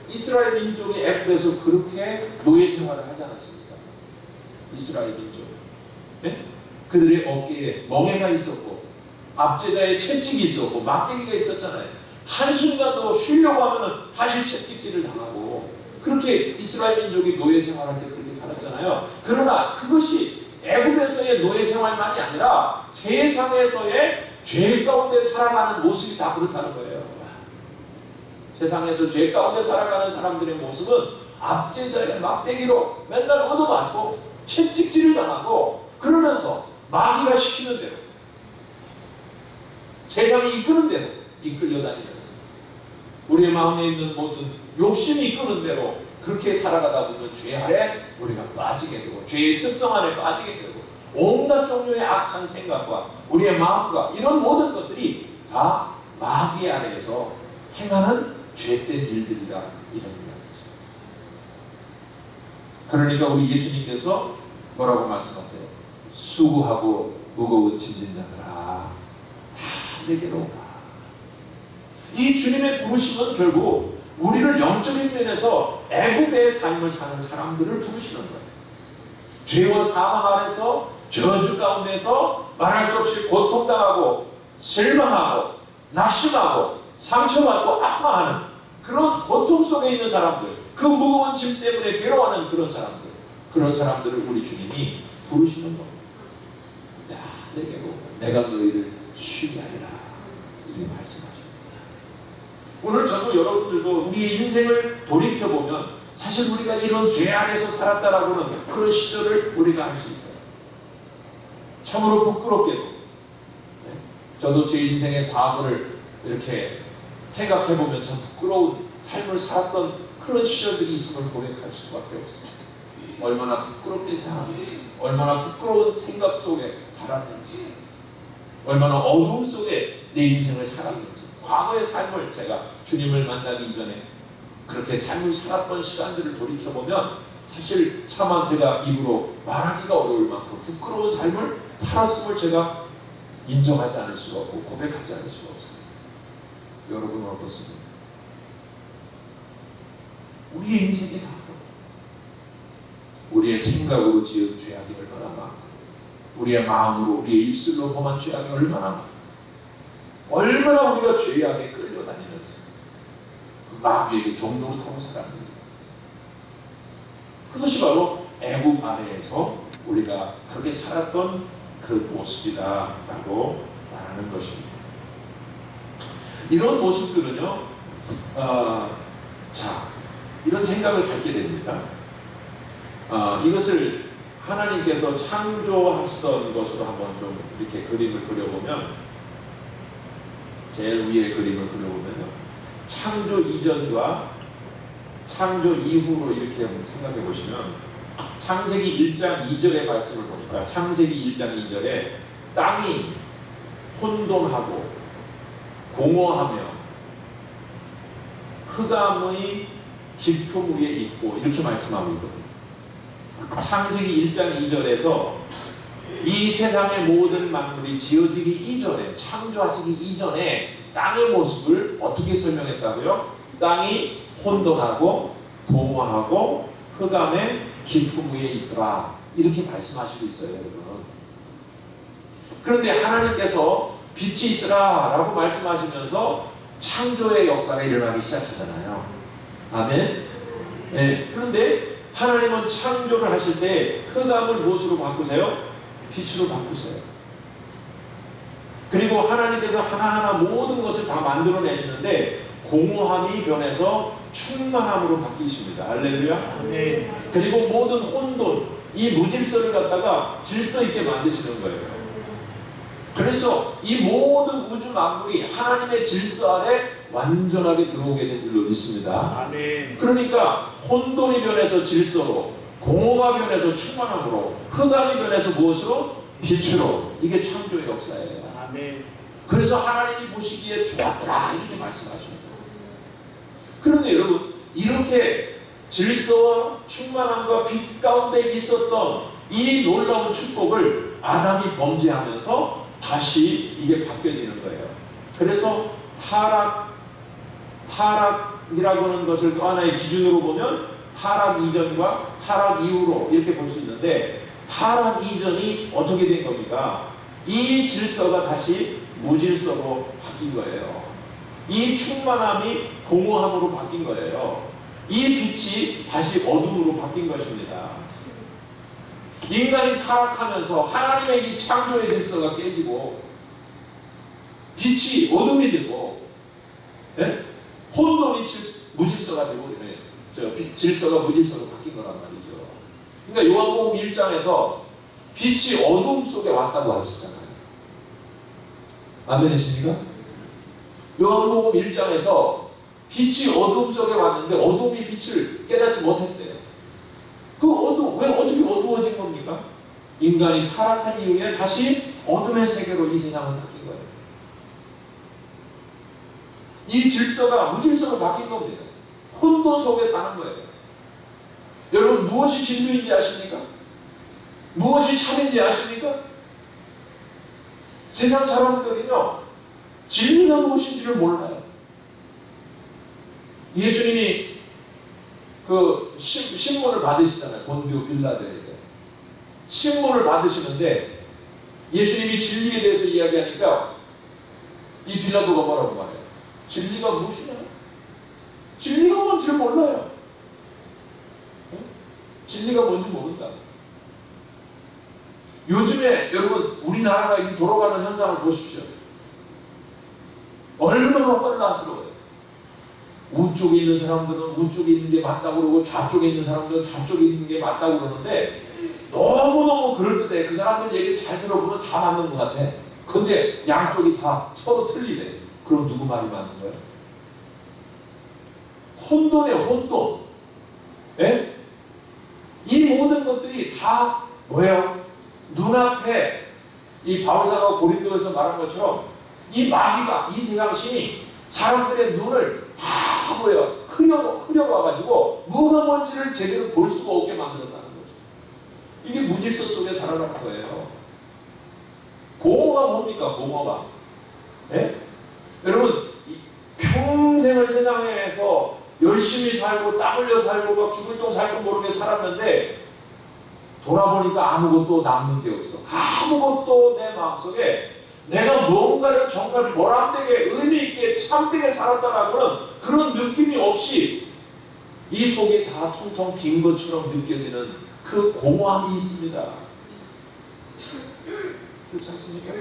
이스라엘 민족이 애굽에서 그렇게 노예 생활을 하지 않았습니까? 이스라엘 민족, 네? 그들의 어깨에 멍해가 있었고 압제자의 채찍이 있었고 막대기가 있었잖아요. 한순간도 쉬려고 하면 다시 채찍질을 당하고, 그렇게 이스라엘 민족이 노예 생활할 때 그렇게 살았잖아요. 그러나 그것이 애굽에서의 노예 생활만이 아니라 세상에서의 죄 가운데 살아가는 모습이 다 그렇다는 거예요. 세상에서 죄 가운데 살아가는 사람들의 모습은 압제자의 막대기로 맨날 얻어맞고 채찍질을 당하고, 그러면서 마귀가 시키는 대로, 세상이 이끄는 대로 이끌려 다니면서 우리의 마음에 있는 모든 욕심이 이끄는 대로 그렇게 살아가다 보면 죄 아래 우리가 빠지게 되고 죄의 습성 안에 빠지게 되고 온갖 종류의 악한 생각과 우리의 마음과 이런 모든 것들이 다 마귀 아래에서 행하는 죄된 일들이라, 이런 이야기죠. 그러니까 우리 예수님께서 뭐라고 말씀하세요? 수고하고 무거운 짐진 자들아 다 내게로 오라. 이 주님의 부르심은 결국 우리를 영적인 면에서 애굽의 삶을 사는 사람들을 부르시는 거예요. 죄와 사망 아래서 저주 가운데서 말할 수 없이 고통당하고 실망하고 낙심하고 상처받고 아파하는 그런 고통 속에 있는 사람들, 그 무거운 짐 때문에 괴로워하는 그런 사람들을 우리 주님이 부르시는 겁니다. 야, 내게로 내가 너희를 쉬게 하리라, 이렇게 말씀하십니다. 오늘 저도 여러분들도 우리의 인생을 돌이켜보면 사실 우리가 이런 죄 아래서 살았다라고는 그런 시절을 우리가 알 수 있어요. 참으로 부끄럽게도 저도 제 인생의 과거를 이렇게 생각해보면 참 부끄러운 삶을 살았던 그런 시절들이 있음을 고백할 수밖에 없습니다. 얼마나 부끄럽게 살았는지, 얼마나 부끄러운 생각 속에 살았는지, 얼마나 어둠 속에 내 인생을 살았는지, 과거의 삶을 제가 주님을 만나기 이전에 그렇게 삶을 살았던 시간들을 돌이켜보면 사실 차마 제가 입으로 말하기가 어려울 만큼 부끄러운 삶을 살았음을 제가 인정하지 않을 수가 없고 고백하지 않을 수가 없어요. 여러분은 어떻습니까? 우리의 인생이 다 우리의 생각으로 지은 죄악이 얼마나 많고, 우리의 마음으로, 우리의 입술로 범한 죄악이 얼마나 많고, 얼마나 우리가 죄악에 끌려다니는지, 그 마귀에게 종로로 타고 살았는지, 그것이 바로 애국 아래에서 우리가 그렇게 살았던 그 모습이다라고 말하는 것입니다. 이런 모습들은요, 이런 생각을 갖게 됩니다. 이것을 하나님께서 창조하시던 것으로 한번 좀 이렇게 그림을 그려보면, 제일 위에 그림을 그려보면요, 창조 이전과 창조 이후로 이렇게 한번 생각해 보시면, 창세기 1장 2절의 말씀을 보니까 창세기 1장 2절에 땅이 혼돈하고 공허하며 흑암의 깊음 위에 있고, 이렇게 말씀하고 있거든요. 창세기 1장 2절에서 이 세상의 모든 만물이 지어지기 이전에, 창조하시기 이전에 땅의 모습을 어떻게 설명했다고요? 땅이 혼돈하고 공허하고 흑암의 깊음 위에 있더라, 이렇게 말씀하시고 있어요, 여러분. 그런데 하나님께서 빛이 있으라 라고 말씀하시면서 창조의 역사가 일어나기 시작하잖아요. 아멘? 네. 그런데 하나님은 창조를 하실 때 흑암을 무엇으로 바꾸세요? 빛으로 바꾸세요. 그리고 하나님께서 하나하나 모든 것을 다 만들어내시는데 공허함이 변해서 충만함으로 바뀌십니다. 할렐루야. 네. 그리고 모든 혼돈, 이 무질서를 갖다가 질서 있게 만드시는 거예요. 그래서 이 모든 우주 만물이 하나님의 질서 아래 완전하게 들어오게 된 줄로 믿습니다. 아멘. 그러니까 혼돈이 변해서 질서로, 공허가 변해서 충만함으로, 흑암이 변해서 무엇으로? 빛으로. 이게 창조의 역사예요. 아멘. 그래서 하나님이 보시기에 좋았더라, 이렇게 말씀하십니다. 그런데 여러분, 이렇게 질서와 충만함과 빛 가운데 있었던 이 놀라운 축복을 아담이 범죄하면서 다시 이게 바뀌어지는 거예요. 그래서 타락이라고 하는 것을 또 하나의 기준으로 보면 타락 이전과 타락 이후로 이렇게 볼 수 있는데, 타락 이전이 어떻게 된 겁니까? 이 질서가 다시 무질서로 바뀐 거예요. 이 충만함이 공허함으로 바뀐 거예요. 이 빛이 다시 어둠으로 바뀐 것입니다. 인간이 타락하면서 하나님의 이 창조의 질서가 깨지고 빛이 어둠이 되고, 네? 혼돈이 무질서가 되고, 질서가 무질서로 바뀐 거란 말이죠. 그러니까 요한복음 1장에서 빛이 어둠 속에 왔다고 하시잖아요. 아멘이십니까? 요한복음 1장에서 빛이 어둠 속에 왔는데 어둠이 빛을 깨닫지 못했대요. 그 어둠, 왜 어떻게 어두워진 겁니까? 인간이 타락한 이후에 다시 어둠의 세계로 이 세상은 바뀐 거예요. 이 질서가 무질서로 바뀐 겁니다. 혼돈 속에 사는 거예요. 여러분, 무엇이 진리인지 아십니까? 무엇이 참인지 아십니까? 세상 사람들은요, 진리가 무엇인지를 몰라요. 예수님이 그 신문을 받으시잖아요. 본디오 빌라도에게. 신문을 받으시는데 예수님이 진리에 대해서 이야기하니까 이 빌라도가 뭐라고 말해요? 진리가 무엇이냐? 진리가 뭔지를 몰라요. 진리가 뭔지 모른다. 요즘에 여러분 우리나라가 이 돌아가는 현상을 보십시오. 얼마나 혼란스러워요. 우쪽에 있는 사람들은 우쪽에 있는 게 맞다고 그러고 좌쪽에 있는 사람들은 좌쪽에 있는 게 맞다고 그러는데 너무너무 그럴듯해. 그 사람들 얘기 잘 들어보면 다 맞는 것 같아. 근데 양쪽이 다 서로 틀리네. 그럼 누구 말이 맞는 거예요? 혼돈이에요, 혼돈. 예? 이 모든 것들이 다 뭐예요? 눈앞에 이 바울사가 고린도에서 말한 것처럼 이 마귀가, 이 세상 신이 사람들의 눈을 다 뭐예요? 흐려와가지고 뭐가 뭔지를 제대로 볼 수가 없게 만들었다는 거죠. 이게 무질서 속에 살아가는 거예요. 공허가 뭡니까? 공허가. 예? 여러분 평생을 세상에서 열심히 살고 땀 흘려 살고 막 죽을 똥 살 똥 모르게 살았는데 돌아보니까 아무것도 남는 게 없어. 아무것도 내 마음속에 내가 뭔가를 정말 보람되게 의미있게 참되게 살았다라고는 그런 느낌이 없이 이 속이 다 텅텅 빈 것처럼 느껴지는 그 공허함이 있습니다. 그렇지 않습니까?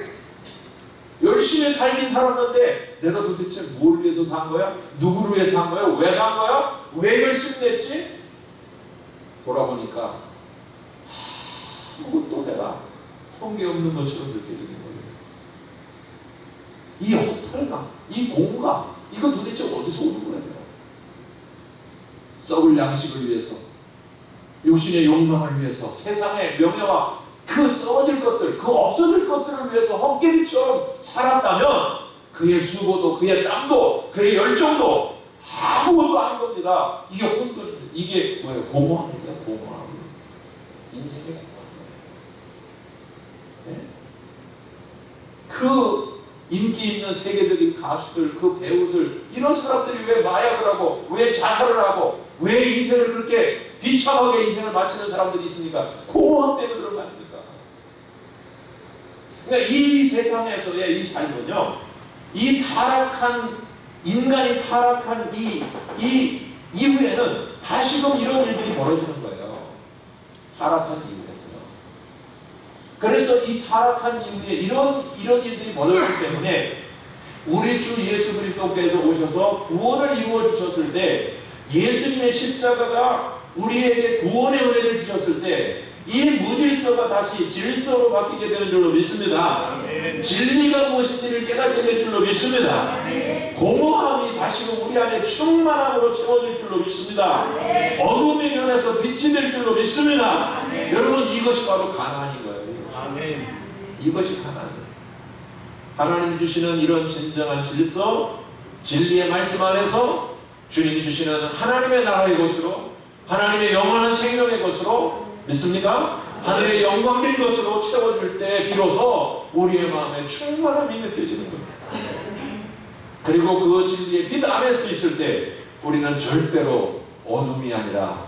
열심히 살긴 살았는데 내가 도대체 뭘 위해서 산 거야? 누구를 위해서 산 거야? 왜 산 거야? 왜 열심히 냈지? 돌아보니까 아무것도 내가 한 게 없는 것처럼 느껴지는 거예요. 이 허탈감, 이 공감, 이거 도대체 어디서 오는 거예요? 썩을 양식을 위해서, 육신의 욕망을 위해서, 세상의 명예와 그 썩어질 것들, 그 없어질 것들을 위해서 헛개비처럼 살았다면 그의 수고도, 그의 땀도, 그의 열정도 아무것도 아닌 겁니다. 이게 혼돈, 이게 뭐예요? 공허합니다. 공허함. 인생의 공허함. 네? 그 인기 있는 세계적인 가수들, 그 배우들, 이런 사람들이 왜 마약을 하고, 왜 자살을 하고, 왜 인생을 그렇게 비참하게 인생을 마치는 사람들이 있습니까? 공허함 때문에 그런 거 아닙니까? 그러니까 이 세상에서의 이 삶은요, 이 타락한, 인간이 타락한 이 이후에는 다시금 이런 일들이 벌어지는 거예요. 타락한 이후에는요. 그래서 이 타락한 이후에 이런 일들이 벌어지기 때문에 우리 주 예수 그리스도께서 오셔서 구원을 이루어 주셨을 때, 예수님의 십자가가 우리에게 구원의 은혜를 주셨을 때 이 무질서가 다시 질서로 바뀌게 되는 줄로 믿습니다. 아멘. 진리가 무엇인지를 깨닫게 될 줄로 믿습니다. 아멘. 공허함이 다시금 우리 안에 충만함으로 채워질 줄로 믿습니다. 아멘. 어둠이 변해서 빛이 될 줄로 믿습니다. 아멘. 여러분, 이것이 바로 가나안인 거예요. 아멘. 이것이 가나안이에요. 하나님 주시는 이런 진정한 질서, 진리의 말씀 안에서 주님이 주시는 하나님의 나라의 것으로, 하나님의 영원한 생명의 것으로, 믿습니까? 하늘의 영광된 것으로 채워줄 때 비로소 우리의 마음에 충만함이 느껴지는 겁니다. 그리고 그 진리의 빛 안에서 있을 때 우리는 절대로 어둠이 아니라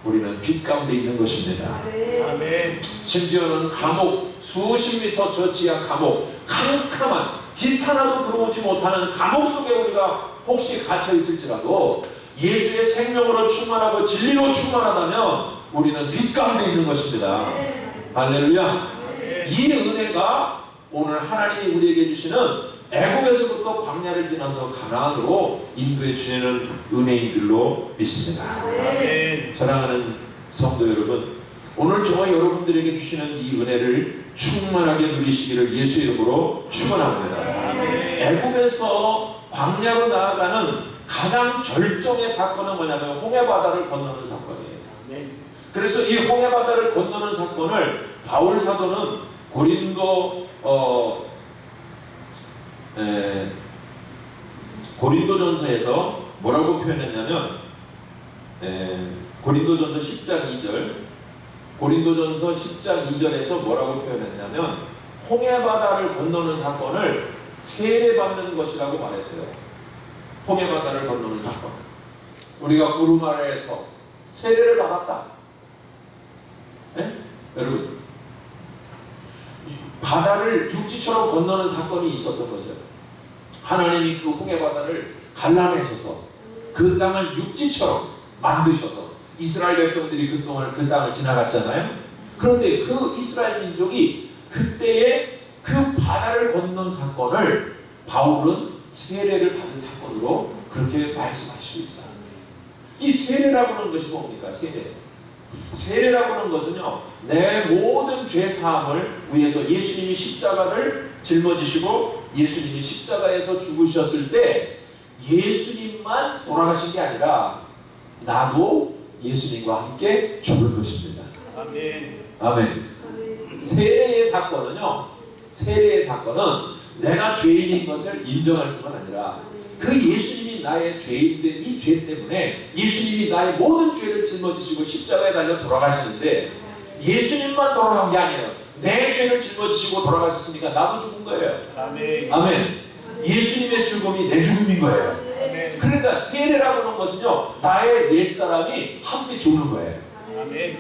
우리는 빛 가운데 있는 것입니다. 아멘. 심지어는 감옥, 수십 미터 저 지하 감옥, 캄캄한 빛 하나도 들어오지 못하는 감옥 속에 우리가 혹시 갇혀 있을지라도 예수의 생명으로 충만하고 진리로 충만하다면 우리는 빛 가운데 있는 것입니다. 할렐루야. 이 은혜가 오늘 하나님이 우리에게 주시는 애굽에서부터 광야를 지나서 가나안으로 인도해 주시는 은혜인 줄로 믿습니다. 아멘. 사랑하는 성도 여러분, 오늘 저와 여러분들에게 주시는 이 은혜를 충만하게 누리시기를 예수 이름으로 축원합니다. 애굽에서 광야로 나아가는 가장 절정의 사건은 뭐냐면 홍해바다를 건너는 사건이에요. 아멘. 그래서 이 홍해바다를 건너는 사건을 바울 사도는 고린도전서에서 뭐라고 표현했냐면, 고린도전서 10장 2절, 고린도전서 10장 2절에서 뭐라고 표현했냐면 홍해바다를 건너는 사건을 세례받는 것이라고 말했어요. 홍해바다를 건너는 사건. 우리가 구름 아래에서 세례를 받았다. 네? 여러분, 바다를 육지처럼 건너는 사건이 있었던 거죠. 하나님이 그 홍해 바다를 갈라내셔서 그 땅을 육지처럼 만드셔서 이스라엘 백성들이 그동안 그 땅을 지나갔잖아요. 그런데 그 이스라엘 민족이 그때의 그 바다를 건넌 사건을 바울은 세례를 받은 사건으로 그렇게 말씀하시고 있어요. 이 세례라고 하는 것이 뭡니까? 세례라고 하는 것은요, 내 모든 죄 사함을 위해서 예수님이 십자가를 짊어지시고 예수님이 십자가에서 죽으셨을 때 예수님만 돌아가신 게 아니라 나도 예수님과 함께 죽을 것입니다. 아멘. 아멘. 세례의 사건은 내가 죄인인 것을 인정할 뿐만 아니라 그 예수님이 나의 죄인된 이 죄 때문에 예수님이 나의 모든 죄를 짊어지시고 십자가에 달려 돌아가시는데 예수님만 돌아간 게 아니에요. 내 죄를 짊어지시고 돌아가셨으니까 나도 죽은 거예요. 아멘. 아멘. 예수님의 죽음이 내 죽음인 거예요. 아멘. 그러니까 세례라고 하는 것은요, 나의 옛사람이 함께 죽는 거예요. 아멘.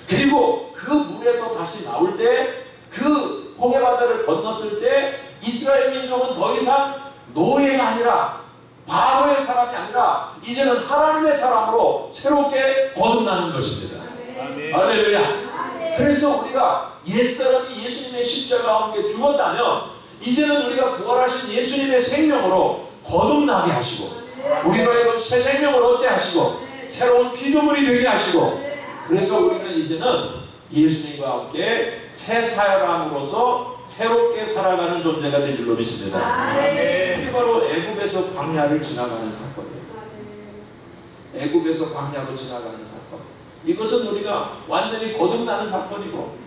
그리고 그 물에서 다시 나올 때, 그 홍해바다를 건넜을 때 이스라엘 민족은 더 이상 노예가 아니라 바로의 사람이 아니라 이제는 하나님의 사람으로 새롭게 거듭나는 것입니다. 아멘. 할렐루야. 그래서 우리가 옛사람이 예수님의 십자가와 함께 죽었다면 이제는 우리가 부활하신 예수님의 생명으로 거듭나게 하시고 우리로 새 생명을 얻게 하시고 새로운 피조물이 되게 하시고, 그래서 우리는 이제는 예수님과 함께 새 사람으로서 새롭게 살아가는 존재가 될 줄로 믿습니다. 이게 바로 애굽에서 광야를 지나가는 사건이에요. 애굽에서 광야로 지나가는 사건. 이것은 우리가 완전히 거듭나는 사건이고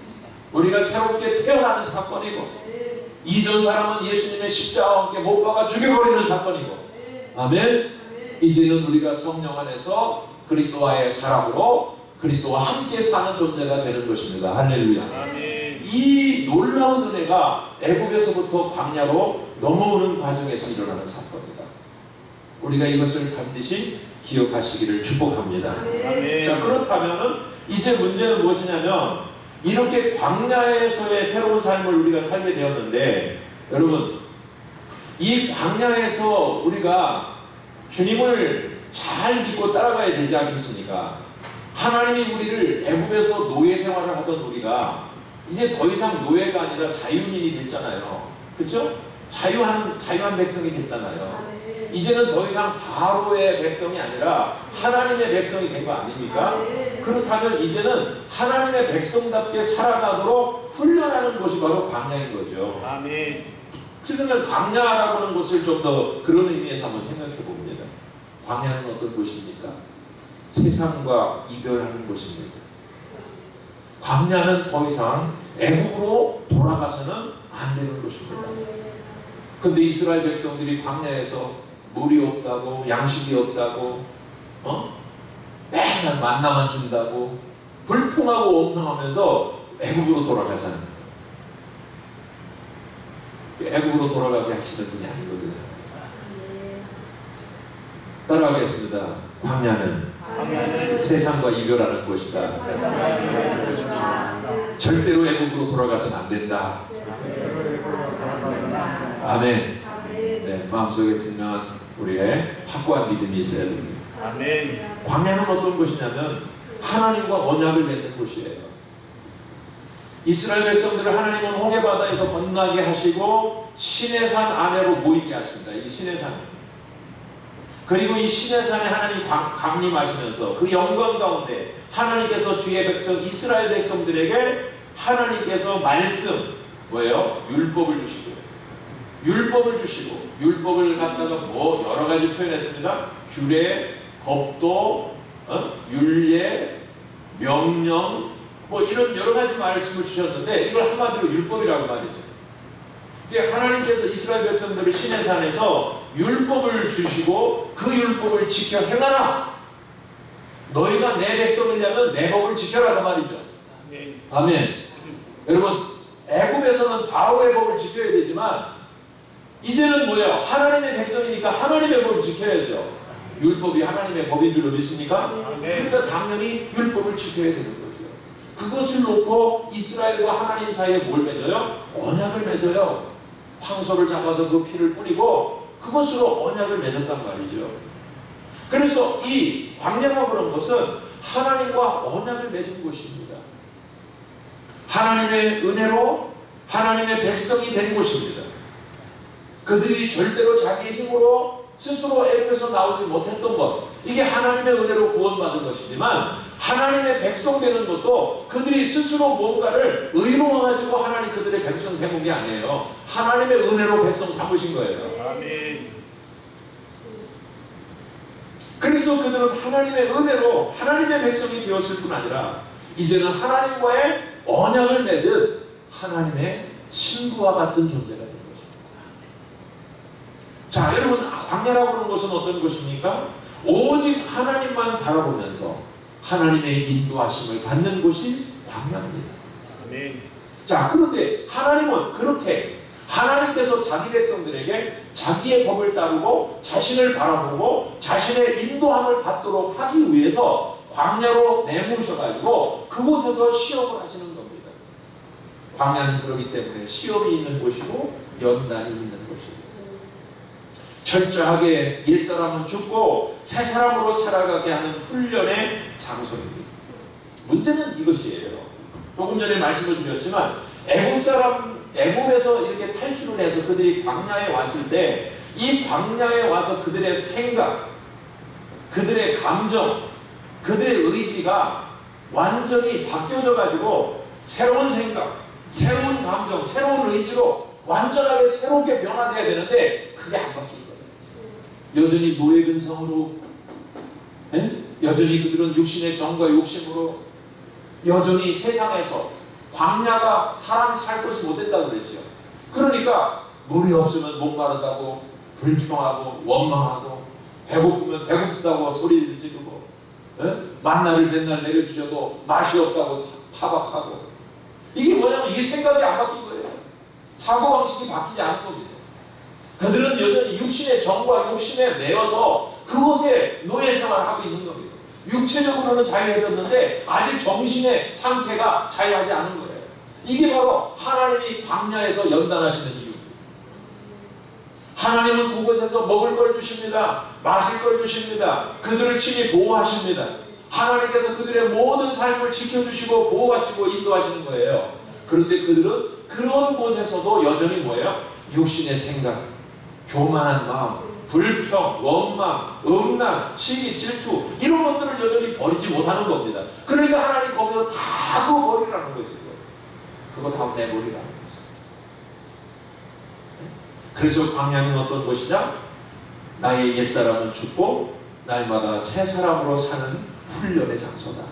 우리가 새롭게 태어나는 사건이고 이전 사람은 예수님의 십자가와 함께 못 박아 죽여버리는 사건이고, 아멘. 이제는 우리가 성령 안에서 그리스도와의 사람으로 그리스도와 함께 사는 존재가 되는 것입니다. 할렐루야. 아멘. 이 놀라운 은혜가 애굽에서부터 광야로 넘어오는 과정에서 일어나는 사건입니다. 우리가 이것을 반드시 기억하시기를 축복합니다. 아멘. 자, 그렇다면은 이제 문제는 무엇이냐면 이렇게 광야에서의 새로운 삶을 우리가 살게 되었는데, 여러분, 이 광야에서 우리가 주님을 잘 믿고 따라가야 되지 않겠습니까? 하나님이 우리를 애굽에서 노예 생활을 하던 우리가 이제 더 이상 노예가 아니라 자유인이 됐잖아요. 그렇죠? 자유한 백성이 됐잖아요. 이제는 더 이상 바로의 백성이 아니라 하나님의 백성이 된 거 아닙니까? 그렇다면 이제는 하나님의 백성답게 살아가도록 훈련하는 곳이 바로 광야인 거죠. 아멘. 그러면 광야라고 하는 곳을 좀 더 그런 의미에서 한번 생각해 봅니다. 광야는 어떤 곳입니까? 세상과 이별하는 곳입니다. 광야는 더 이상 애국으로 돌아가서는 안 되는 곳입니다. 근데 이스라엘 백성들이 광야에서 물이 없다고, 양식이 없다고, 맨날 만나만 준다고 불평하고 원망하면서 애국으로 돌아가잖아요. 애국으로 돌아가게 하시는 분이 아니거든요. 따라하겠습니다. 광야는 세상과 이별하는 곳이다. 절대로 애국으로 돌아가서는 안 된다. 아멘. 네, 마음속에 분명한 우리의 확고한 믿음이 있어야 됩니다. 아멘. 광야는 어떤 곳이냐면 하나님과 언약을 맺는 곳이에요. 이스라엘 백성들을 하나님은 홍해바다에서 건너게 하시고 시내산 아래로 모이게 하십니다. 이 시내산. 그리고 이 시내산에 하나님 강림하시면서 그 영광 가운데 하나님께서 주의 백성 이스라엘 백성들에게 하나님께서 말씀, 뭐예요? 율법을 주시고 율법을 갖다가 뭐 여러 가지 표현했습니다. 규례, 법도, 율례, 명령, 뭐 이런 여러 가지 말씀을 주셨는데 이걸 한마디로 율법이라고 말이죠. 하나님께서 이스라엘 백성들을 시내산에서 율법을 주시고 그 율법을 지켜 행하라. 너희가 내 백성이려면 내 법을 지켜라 그 말이죠. 아멘. 아멘. 여러분, 애굽에서는 바로의 법을 지켜야 되지만 이제는 뭐예요? 하나님의 백성이니까 하나님의 법을 지켜야죠. 율법이 하나님의 법인 줄로 믿습니까? 아멘. 그러니까 당연히 율법을 지켜야 되는 거죠. 그것을 놓고 이스라엘과 하나님 사이에 뭘 맺어요? 언약을 맺어요. 황소를 잡아서 그 피를 뿌리고 그것으로 언약을 맺었단 말이죠. 그래서 이 광야라고 그런 것은 하나님과 언약을 맺은 곳입니다. 하나님의 은혜로 하나님의 백성이 된 곳입니다. 그들이 절대로 자기 힘으로 스스로 애굽에서 나오지 못했던 것, 이게 하나님의 은혜로 구원받은 것이지만 하나님의 백성 되는 것도 그들이 스스로 뭔가를 의로워가지고 하나님 그들의 백성 세운 게 아니에요. 하나님의 은혜로 백성 삼으신 거예요. 아멘. 그래서 그들은 하나님의 은혜로 하나님의 백성이 되었을 뿐 아니라 이제는 하나님과의 언약을 맺은 하나님의 신부와 같은 존재가 된 것입니다. 자, 여러분, 광야라고 하는 것은 어떤 것입니까? 오직 하나님만 바라보면서 하나님의 인도하심을 받는 곳이 광야입니다. 아멘. 자, 그런데 하나님은 그렇게 하나님께서 자기 백성들에게 자기의 법을 따르고 자신을 바라보고 자신의 인도함을 받도록 하기 위해서 광야로 내모셔가지고 그곳에서 시험을 하시는 겁니다. 광야는 그렇기 때문에 시험이 있는 곳이고 연단이 있는 곳이고, 철저하게 옛사람은 죽고 새 사람으로 살아가게 하는 훈련의 장소입니다. 문제는 이것이에요. 조금 전에 말씀을 드렸지만 애굽에서 이렇게 탈출을 해서 그들이 광야에 왔을 때 이 광야에 와서 그들의 생각, 그들의 감정, 그들의 의지가 완전히 바뀌어져 가지고 새로운 생각, 새로운 감정, 새로운 의지로 완전하게 새롭게 변화돼야 되는데 그게 안 바뀐 거예요. 여전히 노예 근성으로, 여전히 그들은 육신의 정과 욕심으로, 여전히 세상에서 광야가 사람이 살 곳이 못 된다고 그랬죠. 그러니까 물이 없으면 목마르다고 불평하고 원망하고, 배고프면 배고프다고 소리를 지르고, 만나를 맨날 내려주셔도 맛이 없다고 타박하고, 이게 뭐냐면 이 생각이 안 바뀐 거예요. 사고방식이 바뀌지 않은 겁니다. 그들은 여전히 육신의 정과 욕심에 매여서 그곳에 노예 생활을 하고 있는 겁니다. 육체적으로는 자유해졌는데 아직 정신의 상태가 자유하지 않은 거예요. 이게 바로 하나님이 광야에서 연단하시는 이유입니다. 하나님은 그곳에서 먹을 걸 주십니다. 마실 걸 주십니다. 그들을 친히 보호하십니다. 하나님께서 그들의 모든 삶을 지켜주시고 보호하시고 인도하시는 거예요. 그런데 그들은 그런 곳에서도 여전히 뭐예요? 육신의 생각, 교만한 마음, 불평, 원망, 음란, 시기, 질투, 이런 것들을 여전히 버리지 못하는 겁니다. 그러니까 하나님 거기서 다 그거 버리라는 것이죠. 그거 다 내버리라는 거죠. 그래서 광야는 어떤 곳이냐? 나의 옛사람은 죽고 날마다 새 사람으로 사는 훈련의 장소다.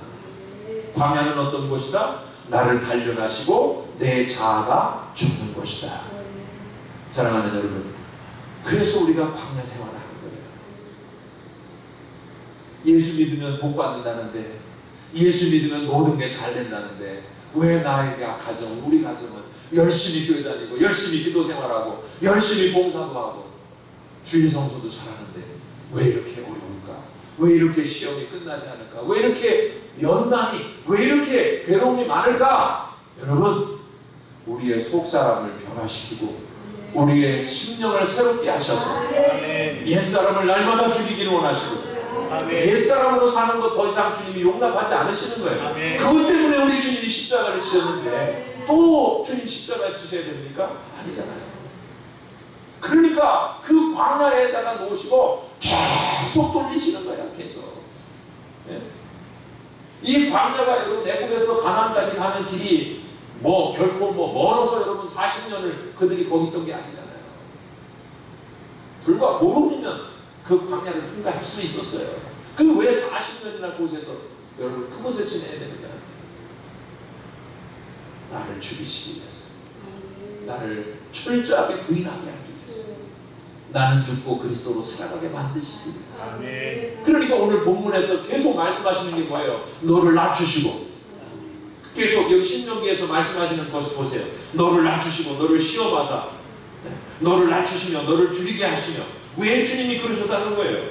광야는 어떤 곳이다? 나를 단련하시고 내 자아가 죽는 곳이다. 사랑하는 여러분, 그래서 우리가 광야 생활을 하는 거예요. 예수 믿으면 복 받는다는데, 예수 믿으면 모든 게 잘 된다는데, 왜 나의 가정, 우리 가정은 열심히 교회 다니고 열심히 기도 생활하고 열심히 봉사도 하고 주일 성수도 잘하는데 왜 이렇게 어려울까? 왜 이렇게 시험이 끝나지 않을까? 왜 이렇게 연단이, 왜 이렇게 괴로움이 많을까? 여러분, 우리의 속사람을 변화시키고 우리의 심령을 새롭게 하셔서 옛사람을 날마다 죽이기를 원하시고 옛사람으로 사는 것 더 이상 주님이 용납하지 않으시는 거예요. 그것 때문에 우리 주님이 십자가를 지었는데 또 주님 십자가를 지셔야 됩니까? 아니잖아요. 그러니까 그 광야에다가 놓으시고 계속 돌리시는 거야. 계속. 이 광야가 여러분 애굽에서 가나안까지 가는 길이 결코 멀어서 여러분 40년을 그들이 거기 있던 게 아니잖아요. 불과 보름이면 그 광야를 통과할 수 있었어요. 그 왜 40년이나 곳에서 여러분 그곳을 지내야 됩니다. 나를 죽이시기 위해서, 나를 철저하게 부인하게 하기 위해서, 나는 죽고 그리스도로 살아가게 만드시기 위해서. 아멘. 그러니까 오늘 본문에서 계속 말씀하시는 게 뭐예요? 너를 낮추시고, 계속 여기 신명기에서 말씀하시는 것을 보세요. 너를 낮추시고 너를 시험하사, 너를 낮추시며 너를 줄이게 하시며. 왜 주님이 그러셨다는 거예요?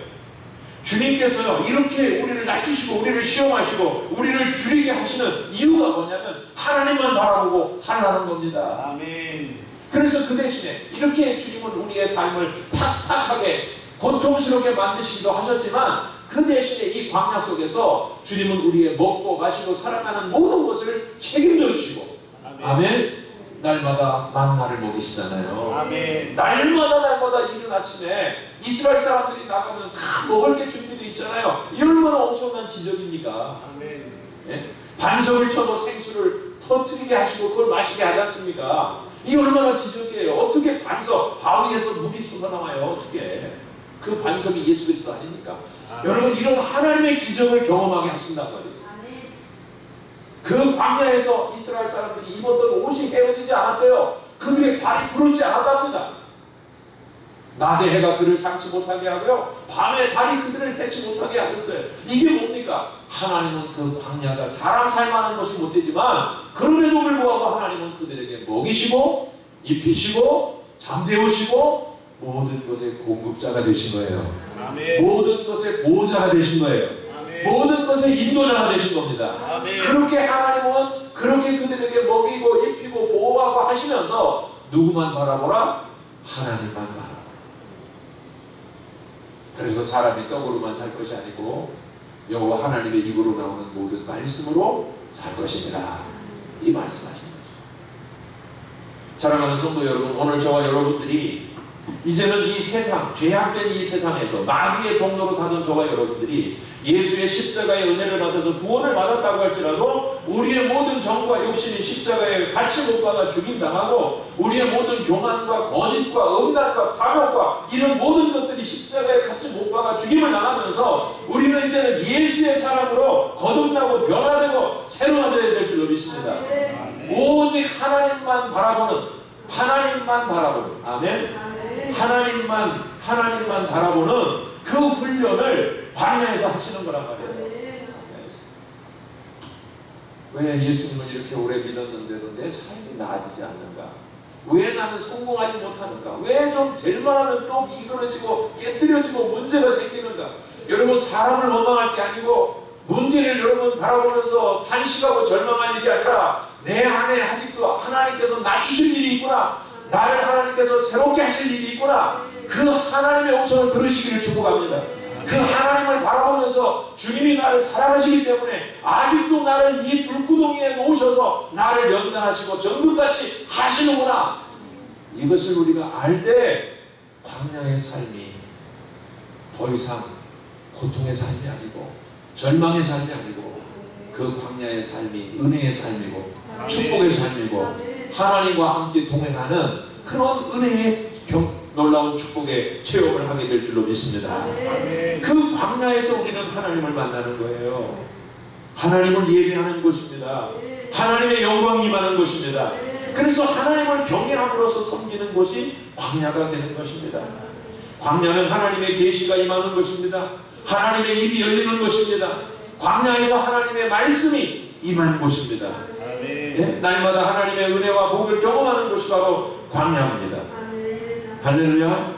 주님께서요 이렇게 우리를 낮추시고 우리를 시험하시고 우리를 줄이게 하시는 이유가 뭐냐면 하나님만 바라보고 살라는 겁니다. 아멘. 그래서 그 대신에 이렇게 주님은 우리의 삶을 팍팍하게 고통스럽게 만드시기도 하셨지만 그 대신에 이 광야 속에서 주님은 우리의 먹고 마시고 살아가는 모든 것을 책임져 주시고 아멘. 날마다 만나를 먹이시잖아요. 아멘. 날마다 이른 아침에 이스라엘 사람들이 나가면 다 먹을 게 준비되어 있잖아요. 이 얼마나 엄청난 기적입니까? 아멘. 예? 반석을 쳐서 생수를 터뜨리게 하시고 그걸 마시게 하지 않습니까? 이 얼마나 기적이에요. 어떻게 반석, 바위에서 물이 솟아나와요. 어떻게. 그 반석이 예수 그리스도 아닙니까? 여러분 이런 하나님의 기적을 경험하게 하신단 말이에요. 그 광야에서 이스라엘 사람들이 입었던 옷이 헤어지지 않았대요. 그들의 발이 부르지 않았답니다. 낮에 해가 그를 상치 못하게 하고요, 밤에 달이 그들을 해치 못하게 하였어요. 이게 뭡니까? 하나님은 그 광야가 사람 살만한 것이 못되지만 그럼에도 불구하고 하나님은 그들에게 먹이시고 입히시고 잠재우시고 모든 것의 공급자가 되신 거예요. 아멘. 모든 것의 보호자가 되신 거예요. 아멘. 모든 것의 인도자가 되신 겁니다. 아멘. 그렇게 하나님은 그렇게 그들에게 먹이고 입히고 보호하고 하시면서 누구만 바라보라? 하나님만 바라보라. 그래서 사람이 떡으로만 살 것이 아니고 여호와 하나님의 입으로 나오는 모든 말씀으로 살 것이니라. 이 말씀하신 거죠. 사랑하는 성도 여러분, 오늘 저와 여러분들이 이제는 이 세상, 죄악된 이 세상에서 마귀의 종로로 타던 저와 여러분들이 예수의 십자가의 은혜를 받아서 구원을 받았다고 할지라도 우리의 모든 정과 욕심이 십자가에 같이 못 박아 죽임당하고 우리의 모든 교만과 거짓과 음란과 탐욕과 이런 모든 것들이 십자가에 같이 못 박아 죽임을 당하면서 우리는 이제는 예수의 사람으로 거듭나고 변화되고 새로워져야 될 줄로 믿습니다. 오직 하나님만 바라보는 아멘. 하나님만 바라보는 그 훈련을 광야에서 하시는 거란 말이에요. 왜 예수님을 이렇게 오래 믿었는데도 내 삶이 나아지지 않는가? 왜 나는 성공하지 못하는가? 왜 좀 될 만하면 또 이그러지고 깨뜨려지고 문제가 생기는가? 여러분 사람을 원망할 게 아니고 문제를 여러분 바라보면서 탄식하고 절망할 일이 아니라 내 안에 아직도 하나님께서 낮추실 일이 있구나. 나를 하나님께서 새롭게 하실 일이 있구나. 그 하나님의 음성을 들으시기를 축복합니다. 그 하나님을 바라보면서 주님이 나를 사랑하시기 때문에 아직도 나를 이 불구덩이에 놓으셔서 나를 연단하시고 정금같이 하시는구나. 이것을 우리가 알 때 광야의 삶이 더 이상 고통의 삶이 아니고 절망의 삶이 아니고 그 광야의 삶이 은혜의 삶이고 축복의 삶이고 하나님과 함께 동행하는 그런 은혜의 놀라운 축복의 체험을 하게 될 줄로 믿습니다. 그 광야에서 우리는 하나님을 만나는 거예요. 하나님을 예배하는 곳입니다. 하나님의 영광이 임하는 곳입니다. 그래서 하나님을 경외함으로써 섬기는 곳이 광야가 되는 것입니다. 광야는 하나님의 계시가 임하는 것입니다. 하나님의 입이 열리는 것입니다. 광야에서 하나님의 말씀이 임하는 곳입니다. 예? 날마다 하나님의 은혜와 복을 경험하는 곳이 바로 광야입니다. 할렐루야.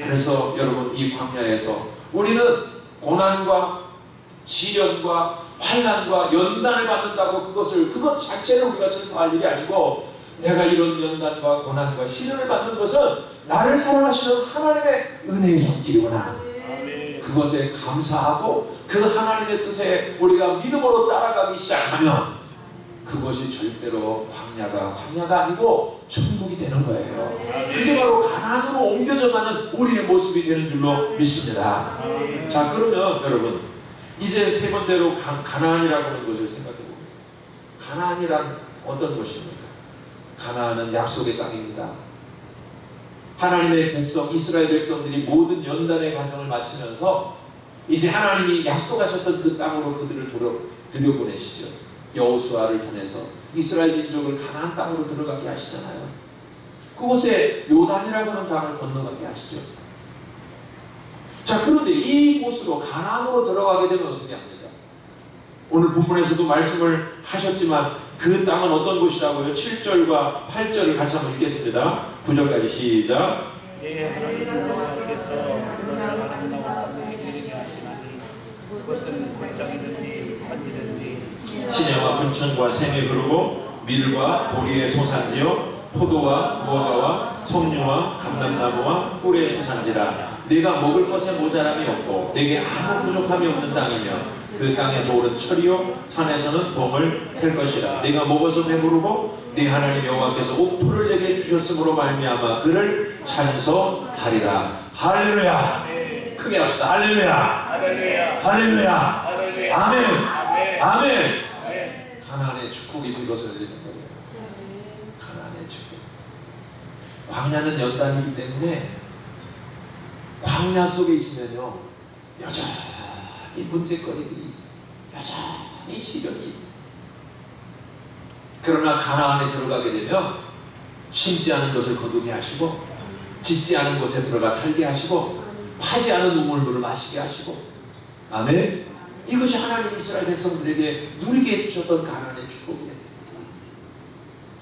그래서 여러분 이 광야에서 우리는 고난과 시련과 환난과 연단을 받는다고 그것 자체를 우리가 슬퍼할 일이 아니고 내가 이런 연단과 고난과 시련을 받는 것은 나를 사랑하시는 하나님의 은혜의 손길이구나. 그것에 감사하고 그 하나님의 뜻에 우리가 믿음으로 따라가기 시작하면 그것이 절대로 광야가 아니고 천국이 되는 거예요. 그게 바로 가나안으로 옮겨져가는 우리의 모습이 되는 줄로 믿습니다. 자, 그러면 여러분 이제 세 번째로 가나안이라고 하는 것을 생각해 봅니다. 가나안이란 어떤 것입니까? 가나안은 약속의 땅입니다. 하나님의 백성, 이스라엘 백성들이 모든 연단의 과정을 마치면서 이제 하나님이 약속하셨던 그 땅으로 그들을 들여보내시죠. 여호수아를 보내서 이스라엘 민족을 가나안 땅으로 들어가게 하시잖아요. 그곳에 요단이라고 하는 강을 건너가게 하시죠. 자, 그런데 이곳으로 가나안으로 들어가게 되면 어떻게 합니까? 오늘 본문에서도 말씀을 하셨지만 그 땅은 어떤 곳이라고요? 7절과 8절을 같이 한번 읽겠습니다. 9절까지 시작. 예, 하나님 여호와께서 너를 아름다운 땅에 이르게 하시고 하시나니 그것은 골짜기든지 산이든지 시내와 분천과 샘이 흐르고 밀과 보리의 소산지요 포도와 무화과와 석류와 감람나무와 꿀의 소산지라. 네가 먹을 것에 모자람이 없고 내게 아무 부족함이 없는 땅이며 그 땅에 돌은 철이요 산에서는 봄을 캘 것이라. 네가 먹어서 배부르고 네 하나님 여호와께서 옥토를 내게 주셨으므로 말미암아 그를 찬송하리라. 할렐루야. 크게 합시다. 할렐루야. 할렐루야. 할렐루야. 할렐루야. 아멘. 아멘. 아멘. 아멘. 가나안의 축복이 비로소 열리는 거예요. 가나안의 축복. 광야는 연단이기 때문에 광야 속에 있으면요 여전히 문제거리들이 있어요. 여전히 시련이 있어요. 그러나 가나안에 들어가게 되면 심지 않은 것을 거두게 하시고 짓지 않은 곳에 들어가 살게 하시고 파지 않은 우물물을 마시게 하시고 아멘. 이것이 하나님 이스라엘 백성들에게 누리게 해주셨던 가나안의 축복이에요.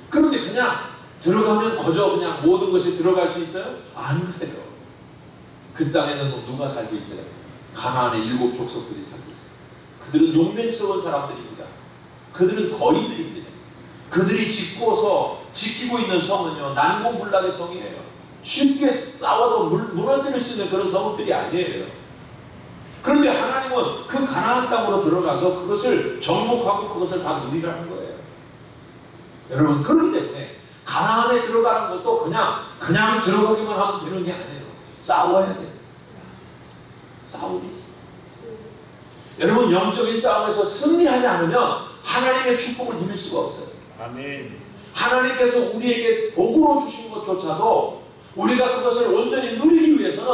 그런데 그냥 들어가면 거저 그냥 모든 것이 들어갈 수 있어요? 안 그래요. 그 땅에는 누가 살고 있어요? 가나안의 7 족속들이 살고 있어요. 그들은 용맹스러운 사람들입니다. 그들은 거인들입니다. 그들이 짓고서 지키고 있는 성은요 난공불락의 성이에요. 쉽게 싸워서 무너뜨릴 수 있는 그런 성들이 아니에요. 그런데 하나님은 그 가나안 땅으로 들어가서 그것을 정복하고 그것을 다 누리라는 거예요. 여러분, 그렇기 때문에 가나안에 들어가는 것도 그냥 들어가기만 하면 되는 게 아니에요. 싸워야 돼요. 싸움이 있어요. 여러분, 영적인 싸움에서 승리하지 않으면 하나님의 축복을 누릴 수가 없어요. 아멘. 하나님께서 우리에게 복으로 주신 것조차도 우리가 그것을 온전히 누리기 위해서는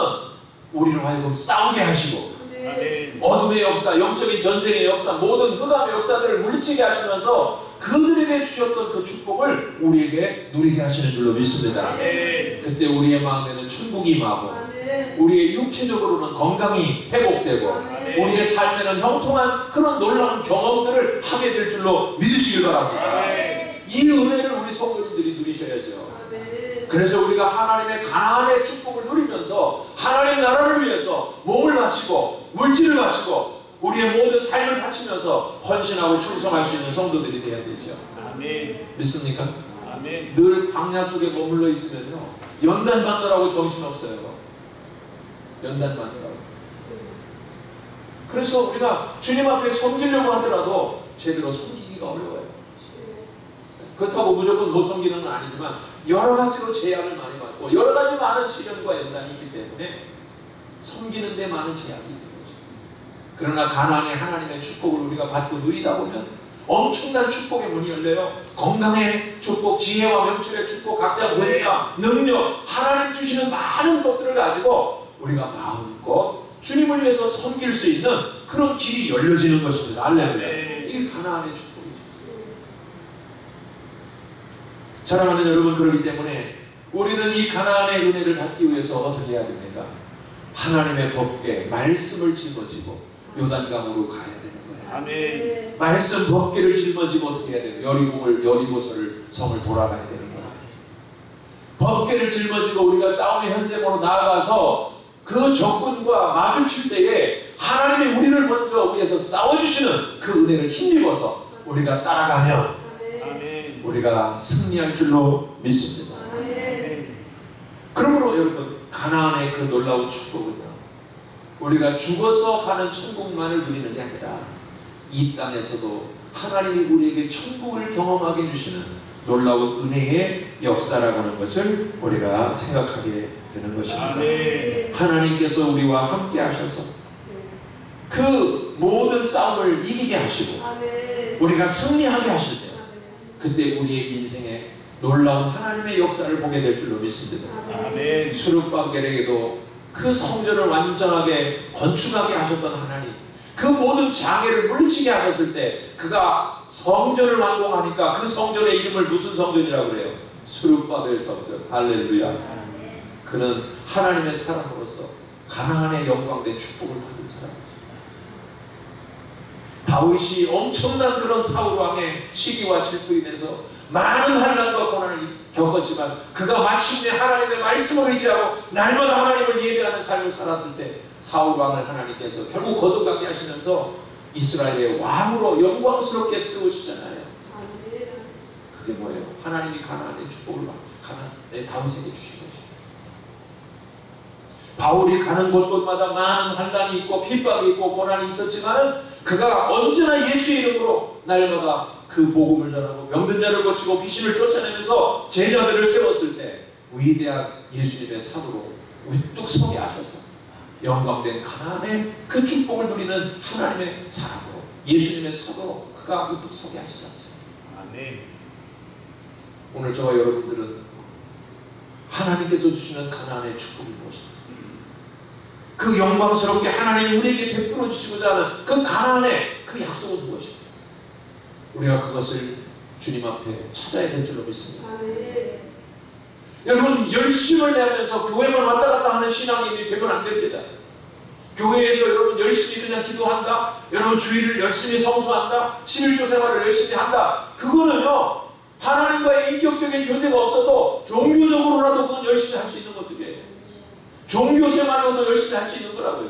우리로 하여금 싸우게 하시고 아멘. 어둠의 역사, 영적인 전쟁의 역사, 모든 흑암의 역사들을 물리치게 하시면서 그들에게 주셨던 그 축복을 우리에게 누리게 하시는 줄로 믿습니다. 아멘. 그때 우리의 마음에는 천국이 임하고 우리의 육체적으로는 건강이 회복되고 우리의 삶에는 형통한 그런 놀라운 경험들을 하게 될 줄로 믿으시기 바랍니다. 아멘. 이 은혜를 우리 성도님들이 누리셔야죠. 그래서 우리가 하나님의 가나안의 축복을 누리면서 하나님 나라를 위해서 몸을 바치고 물질을 바치고 우리의 모든 삶을 바치면서 헌신하고 충성할 수 있는 성도들이 되어야 되죠. 아멘. 믿습니까? 아멘. 늘 광야 속에 머물러 있으면요 연단 받느라고 정신없어요. 연단 받느라고. 그래서 우리가 주님 앞에 섬기려고 하더라도 제대로 섬기기가 어려워요. 그렇다고 무조건 못 섬기는 건 아니지만 여러 가지로 제약을 많이 받고 여러 가지 많은 시련과 연단이 있기 때문에 섬기는 데 많은 제약이 있는 거죠. 그러나 가나안의 하나님의 축복을 우리가 받고 누리다 보면 엄청난 축복의 문이 열려요. 건강의 축복, 지혜와 명철의 축복, 각자 권사, 능력, 하나님 주시는 많은 것들을 가지고 우리가 마음껏 주님을 위해서 섬길 수 있는 그런 길이 열려지는 것입니다. 할렐루야. 이게 가나안의 축복이죠. 사랑하는 여러분, 그렇기 때문에 우리는 이 가나안의 은혜를 받기 위해서 어떻게 해야 됩니까? 하나님의 법궤, 말씀을 짊어지고 요단강으로 가야 되는 거예요. 아멘. 말씀 법궤를 짊어지고 어떻게 해야 돼요? 여리고서를 성을 돌아가야 되는 거예요. 법궤를 짊어지고 우리가 싸움의 현장으로 나아가서 그 적군과 마주칠 때에 하나님이 우리를 먼저 위해서 싸워주시는 그 은혜를 힘입어서 우리가 따라가면 아멘. 우리가 승리할 줄로 믿습니다. 아멘. 그러므로 여러분, 가나안의 그 놀라운 축복은요, 우리가 죽어서 가는 천국만을 누리는 게 아니라 이 땅에서도 하나님이 우리에게 천국을 경험하게 해주시는 놀라운 은혜의 역사라고 하는 것을 우리가 생각하게 되는 것입니다. 아멘. 하나님께서 우리와 함께 하셔서 그 모든 싸움을 이기게 하시고 우리가 승리하게 하실 때 그때 우리의 인생에 놀라운 하나님의 역사를 보게 될 줄로 믿습니다. 아멘. 수르바벨에게도 그 성전을 완전하게 건축하게 하셨던 하나님, 그 모든 장애를 물리치게 하셨을 때 그가 성전을 완공하니까 그 성전의 이름을 무슨 성전이라고 그래요? 수르바벨 성전. 할렐루야. 그는 하나님의 사람으로서 가나안의 영광된 축복을 받은 사람입니다. 다윗이 엄청난 그런 사울 왕의 시기와 질투로 인해서 많은 환난과 고난을 겪었지만 그가 마침내 하나님의 말씀을 의지하고 날마다 하나님을 예배하는 삶을 살았을 때 사울 왕을 하나님께서 결국 거듭나게 하시면서 이스라엘의 왕으로 영광스럽게 세우시잖아요. 그게 뭐예요? 하나님이 가나안의 축복을 가나안의 다윗에게 주신 거죠. 바울이 가는 곳곳마다 많은 환난이 있고 핍박이 있고 고난이 있었지만 그가 언제나 예수의 이름으로 날마다 그 복음을 전하고 병든 자를 고치고 귀신을 쫓아내면서 제자들을 세웠을 때 위대한 예수님의 산으로 우뚝 서게 하셔서 영광된 가나안의 그 축복을 누리는 하나님의 사람으로 예수님의 산으로 그가 우뚝 서게 하시지 않습니까? 아멘. 오늘 저와 여러분들은 하나님께서 주시는 가나안의 축복이 무엇입니까? 그 영광스럽게 하나님이 우리에게 베풀어 주시고자 하는 그 가나안의 그 약속은 무엇입니까? 우리가 그것을 주님 앞에 찾아야 될 줄로 믿습니다. 여러분 열심을 내면서 교회만 왔다 갔다 하는 신앙인이 되면 안 됩니다. 교회에서 여러분 열심히 그냥 기도한다, 여러분 주일을 열심히 성수한다, 11조 생활을 열심히 한다, 그거는요 하나님과의 인격적인 교제가 없어도 종교적으로라도 그건 열심히 할 수 있는 것들이에요. 종교 생활로도 열심히 할 수 있는 거라고요.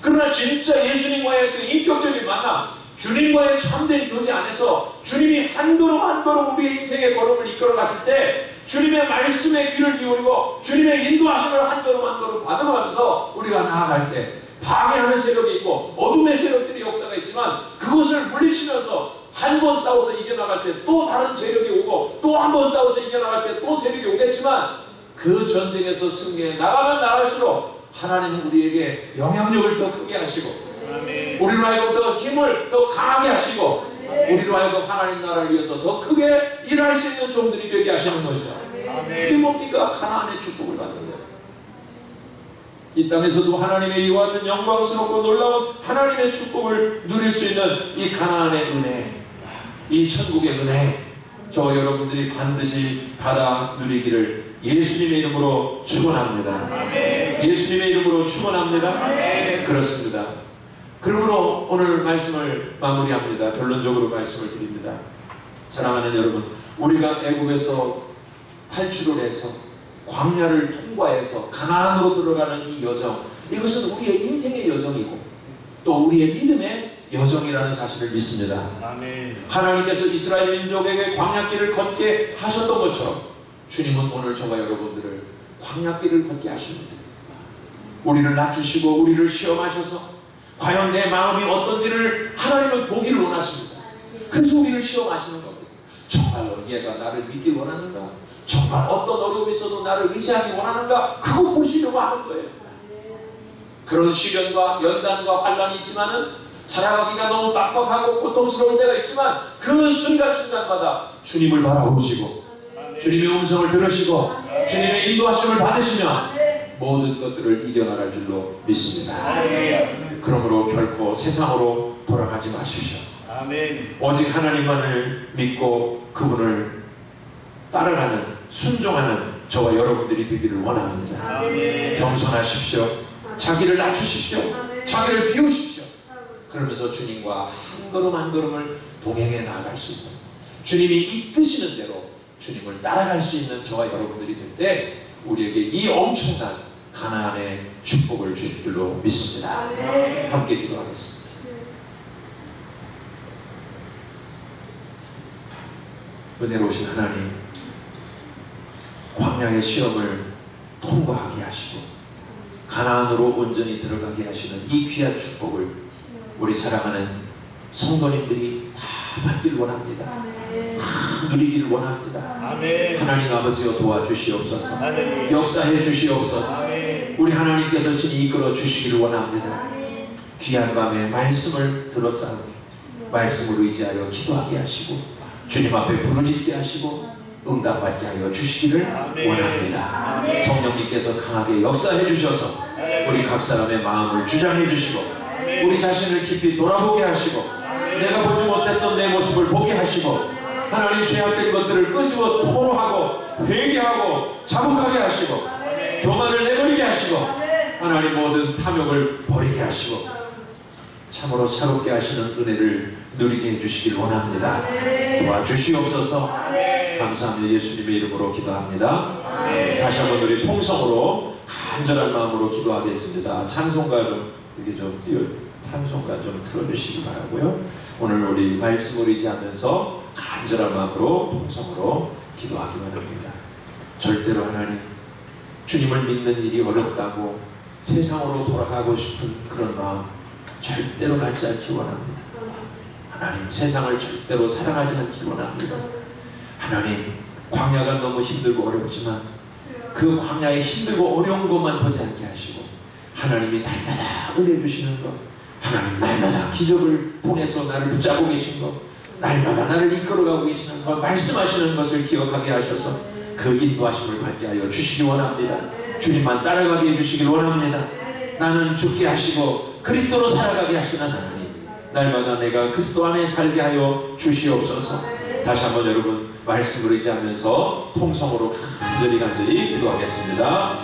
그러나 진짜 예수님과의 그 인격적인 만남, 주님과의 참된 교제 안에서 주님이 한 걸음 한 걸음 우리의 인생의 걸음을 이끌어 가실 때 주님의 말씀에 귀를 기울이고 주님의 인도하심을 한 걸음 한 걸음 받아가면서 우리가 나아갈 때 방해하는 세력이 있고 어둠의 세력들이 역사가 있지만 그것을 물리치면서 한 번 싸워서 이겨나갈 때 또 다른 세력이 오고 또 한 번 싸워서 이겨나갈 때 또 세력이 오겠지만 그 전쟁에서 승리해 나가면 나갈수록 하나님은 우리에게 영향력을 더 크게 하시고 아멘. 우리로 하여금 더 힘을 더 강하게 하시고 우리로 하여금 하나님 나라를 위해서 더 크게 일할 수 있는 종들이 되게 하시는 거죠. 그게 뭡니까? 가나안의 축복을 받는 거예요. 이 땅에서도 하나님의 이와 같은 영광스럽고 놀라운 하나님의 축복을 누릴 수 있는 이 가나안의 은혜, 이 천국의 은혜, 저와 여러분들이 반드시 받아 누리기를 예수님의 이름으로 축원합니다. 예수님의 이름으로 축원합니다. 그렇습니다. 그러므로 오늘 말씀을 마무리합니다. 결론적으로 말씀을 드립니다. 사랑하는 여러분, 우리가 애국에서 탈출을 해서 광야를 통과해서 가나안으로 들어가는 이 여정, 이것은 우리의 인생의 여정이고 또 우리의 믿음의 여정이라는 사실을 믿습니다. 아멘. 하나님께서 이스라엘 민족에게 광야길을 걷게 하셨던 것처럼 주님은 오늘 저와 여러분들을 광야길을 걷게 하십니다. 우리를 낮추시고 우리를 시험하셔서 과연 내 마음이 어떤지를 하나님은 보기를 원하십니다. 그래서 우리를 시험하시는 겁니다. 정말로 얘가 나를 믿길 원하는가? 정말 어떤 어려움이 있어도 나를 의지하기 원하는가? 그거 보시려고 하는 거예요. 그런 시련과 연단과 환란이 있지만은 살아가기가 너무 빡빡하고 고통스러울 때가 있지만 그 순간순간마다 주님을 바라보시고 주님의 음성을 들으시고 주님의 인도하심을 받으시면 모든 것들을 이겨나갈 줄로 믿습니다. 그러므로 결코 세상으로 돌아가지 마십시오. 아멘. 오직 하나님만을 믿고 그분을 따라가는 순종하는 저와 여러분들이 되기를 원합니다. 아멘. 겸손하십시오. 자기를 낮추십시오. 자기를 비우십시오. 그러면서 주님과 한 걸음 한 걸음을 동행해 나아갈 수 있는, 주님이 이끄시는 대로 주님을 따라갈 수 있는 저와 여러분들이 될 때 우리에게 이 엄청난 가나안의 축복을 주실 줄로 믿습니다. 함께 기도하겠습니다. 은혜로우신 하나님, 광야의 시험을 통과하게 하시고 가나안으로 온전히 들어가게 하시는 이 귀한 축복을 우리 사랑하는 성도님들이 다 받기를 원합니다. 다 누리기를 원합니다. 아멘. 하나님 아버지여 도와주시옵소서. 아멘. 역사해 주시옵소서. 아멘. 우리 하나님께서 친히 이끌어 주시기를 원합니다. 귀한 밤에 말씀을 들었사오니 말씀을 의지하여 기도하게 하시고 주님 앞에 부르짖게 하시고 응답받게 하여 주시기를 아멘. 원합니다. 아멘. 성령님께서 강하게 역사해 주셔서 우리 각 사람의 마음을 주장해 주시고 우리 자신을 깊이 돌아보게 하시고 내가 보지 못했던 내 모습을 보게 하시고 하나님 죄악된 것들을 끄집어 토로하고 회개하고 자복하게 하시고 교만을 내버리게 하시고 하나님 모든 탐욕을 버리게 하시고 참으로 새롭게 하시는 은혜를 누리게 해주시길 원합니다. 도와주시옵소서. 감사합니다. 예수님의 이름으로 기도합니다. 다시 한번 우리 통성으로 간절한 마음으로 기도하겠습니다. 찬송가 좀 이렇게 좀 찬송가 좀 틀어주시기 바라고요. 오늘 우리 말씀을 의지하면서 간절한 마음으로 통성으로 기도하기만 합니다. 절대로 하나님, 주님을 믿는 일이 어렵다고 세상으로 돌아가고 싶은 그런 마음 절대로 갖지 않기 원합니다. 하나님, 세상을 절대로 사랑하지 않기 원합니다. 하나님, 광야가 너무 힘들고 어렵지만 그 광야에 힘들고 어려운 것만 보지 않게 하시고 하나님이 날마다 은혜 주시는 것, 하나님 날마다 기적을 통해서 나를 붙잡고 계신 것, 날마다 나를 이끌어가고 계시는 것, 말씀하시는 것을 기억하게 하셔서 그 인도하심을 받게 하여 주시기 원합니다. 주님만 따라가게 해주시길 원합니다. 나는 죽게 하시고 그리스도로 살아가게 하시는 하나님, 날마다 내가 그리스도 안에 살게 하여 주시옵소서. 다시 한번 여러분 말씀을 의지하면서 통성으로 간절히 기도하겠습니다.